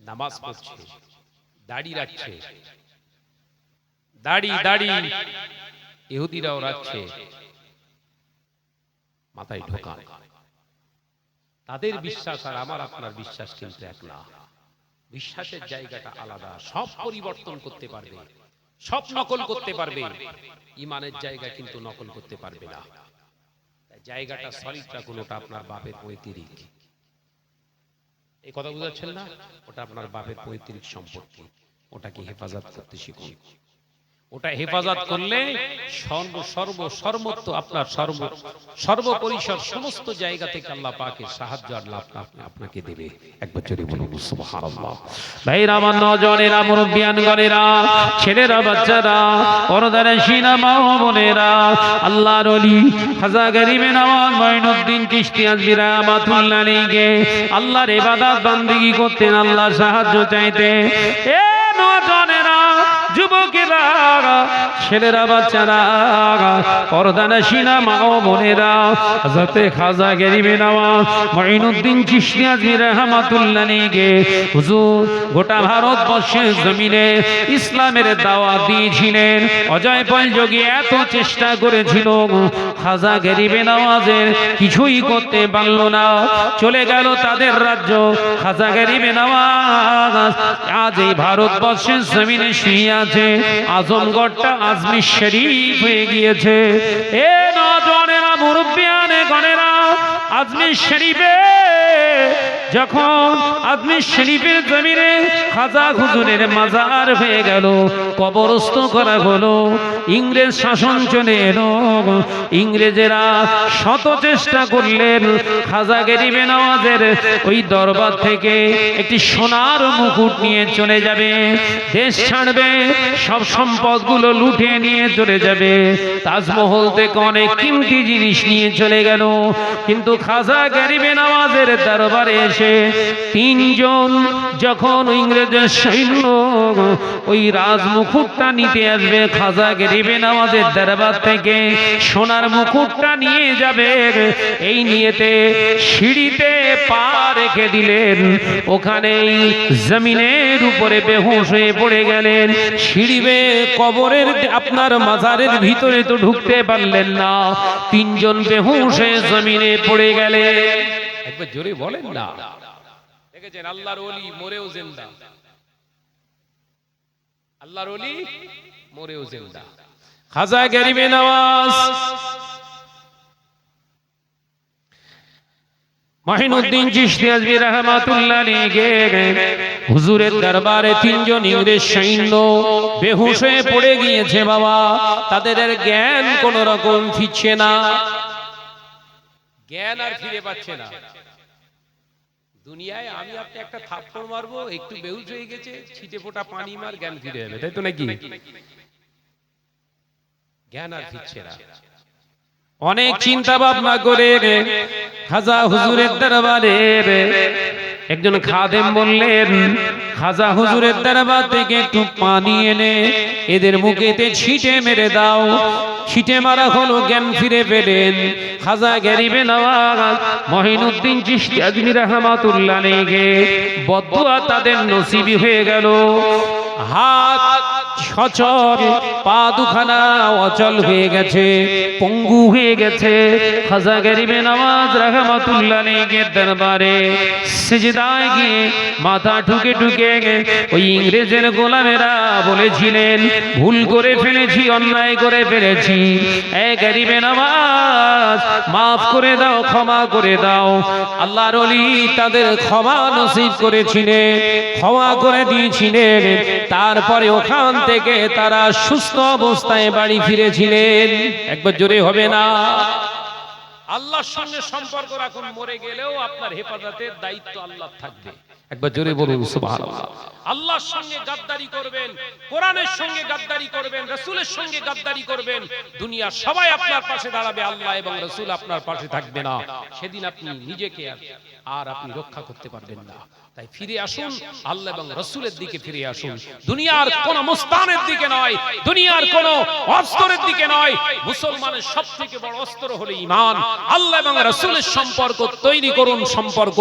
[SPEAKER 1] নামাজ পড়ছে, দাড়ি রাখছে, দাড়ি দাড়ি ইহুদিরাও রাখছে। মাথায় ঢোকা। তাদের বিশ্বাস আর আমার আপনার বিশ্বাস কিন্তু এক না। বিশ্বাসের জায়গাটা আলাদা। সব পরিবর্তন করতে পারবে, সব নকল করতে পারবে, ইমানের জায়গা কিন্তু নকল করতে পারবে না। জায়গাটা সলিড রাখুন, ওটা আপনার বাপের পৈতৃক। এই কথা বুঝাচ্ছেন না? ওটা আপনার বাপের পৈতৃক সম্পত্তি, ওটাকে হেফাজত করতে শিখুন। ওটা হেফাজত করলে সর্বত্র আপনার সর্বপরিসর সমস্ত জায়গা থেকে আল্লাহ পাকের সাহায্য আল্লাহ আপনাকে দেবে। একবার জোরে বলুন সুবহানাল্লাহ।
[SPEAKER 2] ভাইরা আমার, নজরেরা, মুরব্বিয়ানগণেরা, ছেলেরা, বাচ্চারা, পর্দার শিনা মা ও বোনেরা, আল্লাহর ওলি খাজা গরিবে নওয়াজ মঈনুদ্দিন চিশতি আজমি রাহমাতুল্লাহ আলাইহি আল্লাহর ইবাদত বান্দেগি করতেন, আল্লাহর সাহায্য চাইতে। এ নজরেরা, যুবকেরা, ছেলেরা, বাচ্চারা, পর্দানশীনা মা ও বোনেরা, হযরতে খাজা গরিবে নওয়াজ মঈনুদ্দিন চিশতি আজমি রাহমাতুল্লাহ আলাইহি হুজুর গোটা ভারতবর্ষের জমিনে ইসলামের দাওয়াত দিয়েছিলেন। অজয় পাল যোগী এত চেষ্টা করেছিল, খাজা গরিবে নওয়াজের কিছুই করতে পারল না। চলে গেল তাদের রাজ্য। খাজা গরিবে নওয়াজ আজ এই ভারতবর্ষের জমিনে শুয়ে আছে। আজমগড়টা আজমির শরীফ হয়ে গিয়েছে। এ নওজওয়ানেরা, মুরব্বিয়ানে গণেরা, আজমির শরীফে যখন আজমির শরীফের জমিনে খাজা হুজুরের মাজার হয়ে গেল, কবরস্থ করা হলো, ইংরেজ শাসন চলে এলো। ইংরেজেরা শত চেষ্টা করলেন খাজা গরিবে নওয়াজের ওই দরবার থেকে একটি সোনার মুকুট নিয়ে চলে যাবে, দেশ ছাড়বে, সব সম্পদগুলো লুটে নিয়ে চলে যাবে, তাজমহল থেকে অনেক কিমতি জিনিস নিয়ে চলে গেল। কিন্তু খাজা গরিবে নওয়াজের দরবারে এসে তিনজন যখন ইংরেজের সৈন্য ওই রাজমুকুটটা নিতে আসবে, খাজা গরিবে নওয়াজের দরবার থেকে সোনার মুকুটটা নিয়ে যাবে, এই নিয়েতে সিঁড়িতে পা রেখে দিলেন। ওখানেই জমিনের উপরে বেহুশ হয়ে পড়ে গেলেন। সিঁড়ি বেয়ে কবরের আপনার মাজারের ভিতরে তো ঢুকতে পারলেন না, তিনজন বেহুশ হয়ে জমিনে পড়ে গেলেন।
[SPEAKER 1] একবার জোরে বলেন না। দেখেছেন আল্লাহর ওলি মরেও জিন্দা, আল্লাহর ওলি মরেও জিন্দা। খাজা গরিবে নওয়াজ
[SPEAKER 2] মঈনুদ্দিন চিশতি আজমি রাহমাতুল্লাহ আলাইহি হুজুরের দরবারে তিনজন ইংরেজ সৈন্য বেহুশ হয়ে পড়ে গিয়েছে। বাবা, তাদের জ্ঞান কোন রকম ফিরছে না,
[SPEAKER 1] জ্ঞান আর ফিরে পাচ্ছে না। দুনিয়ায় আমি আপনি একটা থাপ্পড় মারবো, একটু বেহুশ হয়ে গেছে, ছিটে ফোটা পানি মার, জ্ঞান ফিরে যাবে, তাই তো নাকি? জ্ঞান আর ফিরছে না।
[SPEAKER 2] অনেক চিন্তা ভাবনা করে খাজা হুজুরের দরবারে একজন খাদেম বললেন, খাজা হুজুরের দরবার থেকে একটু পানি এনে এদের মুখেতে ছিটে মেরে দাও। ছিটে মারা হলো, জ্ঞান ফিরে পেলেন। খাজা গরিবে নওয়াজ মঈনুদ্দিন চিশতি আজমি রাহমাতুল্লাহ আলাইহি বদদুয়া তাদের নসিবি হয়ে গেল। হাত সচল, পা দুখানা অচল হয়ে গেছে, পঙ্গু হয়ে গেছে। খাজা গরিবে নওয়াজ রাহমাতুল্লাহ আলাইহির দরবারে সিজদায় গিয়ে মাথা ঠুকে ঠুকে ওই ইংরেজের গোলামেরা বলেছিলেন, ভুল করে ফেলেছি, অন্যায় করে ফেলেছি, এ গরিবে নওয়াজ মাফ করে দাও, ক্ষমা করে দাও। আল্লাহর ওলি তাদের ক্ষমা নসিব করেছিলেন, ক্ষমা করে দিয়েছিলেন। তারপরে ওখান থেকে তারা সুস্থ অবস্থায় বাড়ি ফিরেছিলেন। একবার জোরে হবে না?
[SPEAKER 1] আল্লাহর সঙ্গে সম্পর্ক রাখুন, মরে গেলেও আপনার হেফাজতের দায়িত্ব আল্লাহ থাকবে। একবার জোরে বলুন সুবহানাল্লাহ। আল্লাহর সঙ্গে গাদ্দারি করবেন, কোরআনের সঙ্গে গাদ্দারি করবেন, রাসূলের সঙ্গে গাদ্দারি করবেন, দুনিয়া সবাই আপনার পাশে দাঁড়াবে, আল্লাহ এবং রাসূল আপনার পাশে থাকবে না। সেদিন আপনি নিজেকে আর আপনি রক্ষা করতে পারবেন না। তাই ফিরে আসুন, আল্লাহ এবং রাসূলের দিকে ফিরে আসুন। দুনিয়ার কোন মুস্তানের দিকে নয়, দুনিয়ার কোন অস্ত্রের দিকে নয়। মুসলমানের সবথেকে বড় অস্ত্র হলো ঈমান। আল্লাহ এবং রাসূলের সম্পর্ক তৈরি করুন। সম্পর্ক,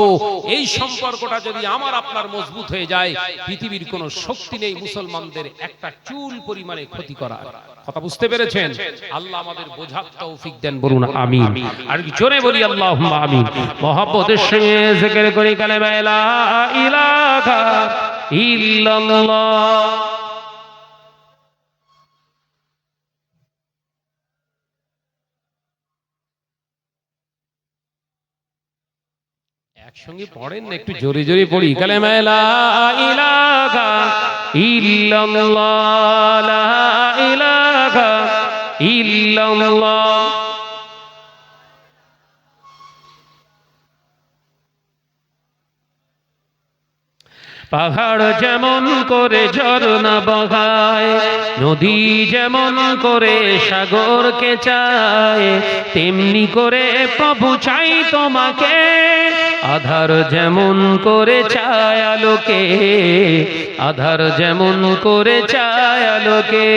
[SPEAKER 1] এই সম্পর্কটা যদি আমার আপনার মজবুত হয়ে যায়, পৃথিবীর কোন শক্তি নেই মুসলমানদের একটা চুল পরিমাণে ক্ষতি করার। কথা বুঝতে পেরেছেন? আল্লাহ আমাদের বোঝার তৌফিক দেন, বলুন আমিন।
[SPEAKER 2] আর জোরে বলি আল্লাহুম্মা আমিন। মহব্বতের সঙ্গে জিকির করি কালেমা লা ইলাহা ইল্লাল্লাহ।
[SPEAKER 1] একসঙ্গে পড়েন না, একটু জোরে জোরে পড়ি। কালেমা লা ইলাহা ইল্লাল্লাহ, লা ইলাহা ইল্লাল্লাহ। পাহাড় যেমন করে ঝরনা বগায়, নদী যেমন করে সাগরকে চায়, তেমনি করে প্রভু চাই তোমাকে। আধার যেমন করে চায় আলোকে, আধার যেমন করে চায় আলোকে।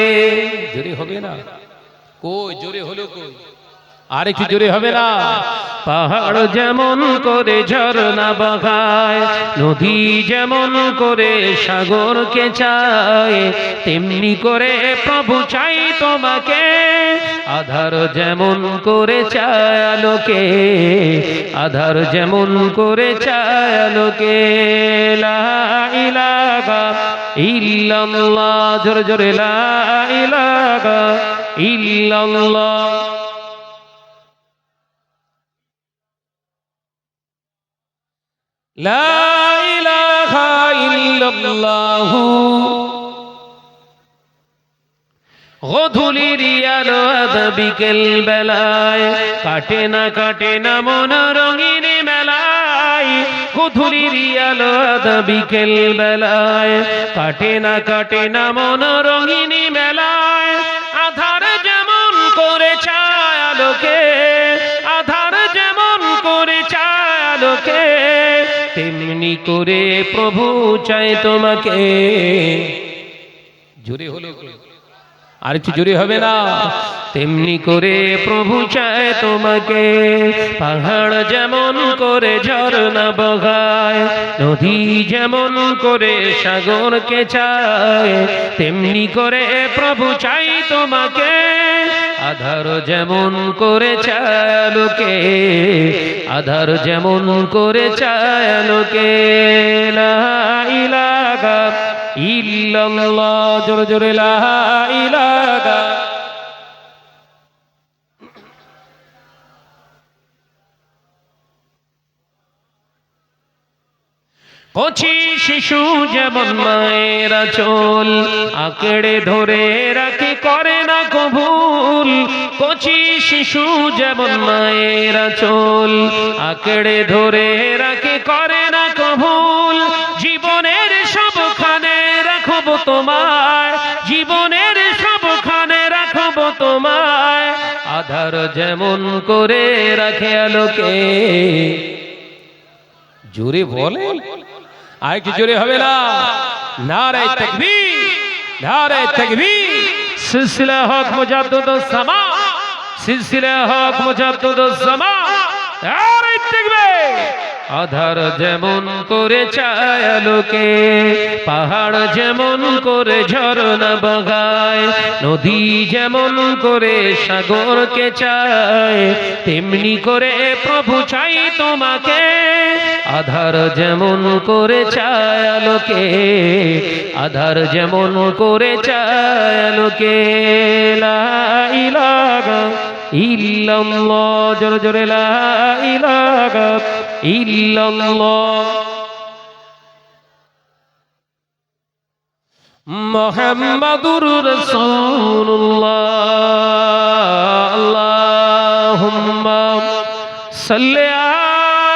[SPEAKER 1] জোরে হবে না? কই জোরে হলো কই? আর একটু জোরে হবে না? পাহাড় যেমন করে ঝরনা বগায়, নদী যেমন করে সাগরকে চায়, তেমনি করে প্রভু চাই তোমাকে। আধার যেমন করে চায় আলোকে, আধার যেমন করে চায় আলোকে। লা ইলাহা ইল্লাল্লাহ, জোরে জোরে লা ইলাহা ইল্লাল্লাহ। লা ইলাহা ইল্লাল্লাহ। গধূলির আলো বিকেল বেলায়, কাটে না মন রঙিন মেলায়। গধূলির আলো বিকেল বেলায়, কাটে না মন রঙিন মেলায়। আধার যেমন করে চায় আলোকে, আধার যেমন করে চায় আলোকে, তেমনি করে প্রভু চায় তোমাকে। জোরে হলো, আর একটু জোরে হবে না? তেমনি করে প্রভু চায় তোমাকে। পাহাড় যেমন করে ঝরনা বগায়, নদী যেমন করে সাগরকে চায়, তেমনি করে প্রভু চাই তোমাকে। আধার যেমন করে চায় আলোকে, আধার যেমন করে চায় আলোকে। লা ইলাহা ইল্লাল্লাহ, জোরে জোরে লা ইলাহা। কচি শিশু যেমন মায়ের আঁচল আঁকড়ে ধরে রাখে, করে না কবুল। কচি শিশু যেমন মায়ের আঁচল আঁকড়ে ধরে রাখে, করে না কবুল। জীবনের সবখানে রাখব তোমায়, জীবনের সবখানে রাখব তোমায়। আধার যেমন করে রাখে আলোকে। জোরে বলে, আর একটু জোরে হবে না? নারে তাকবীর, নারে তাকবীর। সিলসিলা হক মুজাদ্দিদুস সামা, সিলসিলা হক মুজাদ্দিদুস সামা। নারে তাকবীর। আধার যেমন করে চায় আলোকে, পাহাড় যেমন করে ঝরনা বগায়, নদী যেমন করে সাগরকে চায়, তেমনি করে প্রভু চাই তোমাকে। আধার যেমন করে চায় আলোকে, আধার যেমন করে চায় আলোকে। লা ইলাহা ইল্লাল্লাহ, জোরে জোরে লা ইলাহা ইল্লাল্লাহ। মুহাম্মাদুর রাসূলুল্লাহ। আল্লাহুম্মা সাল্লি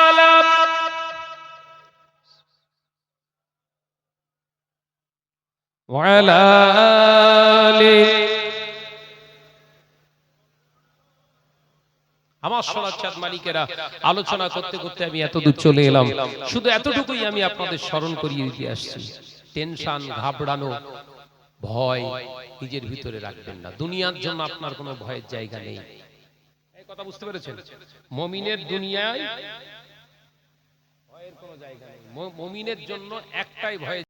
[SPEAKER 1] আলা ওয়া আলা আলি। আমার সোনার চাঁদ মালিকেরা, আলোচনা করতে করতে আমি এতদূর চলে এলাম। শুধু এতটুকুই আমি আপনাদের স্মরণ করিয়ে দিতে আসছি। টেনশন, ঘাবড়ানো, ভয় নিজের ভিতরে রাখবেন না। দুনিয়ার জন্য আপনার কোনো ভয়ের জায়গা নেই। এই কথা বুঝতে পেরেছেন? মুমিনের দুনিয়ায় ভয়ের কোনো জায়গা নেই। মুমিনের জন্য একটাই ভয়।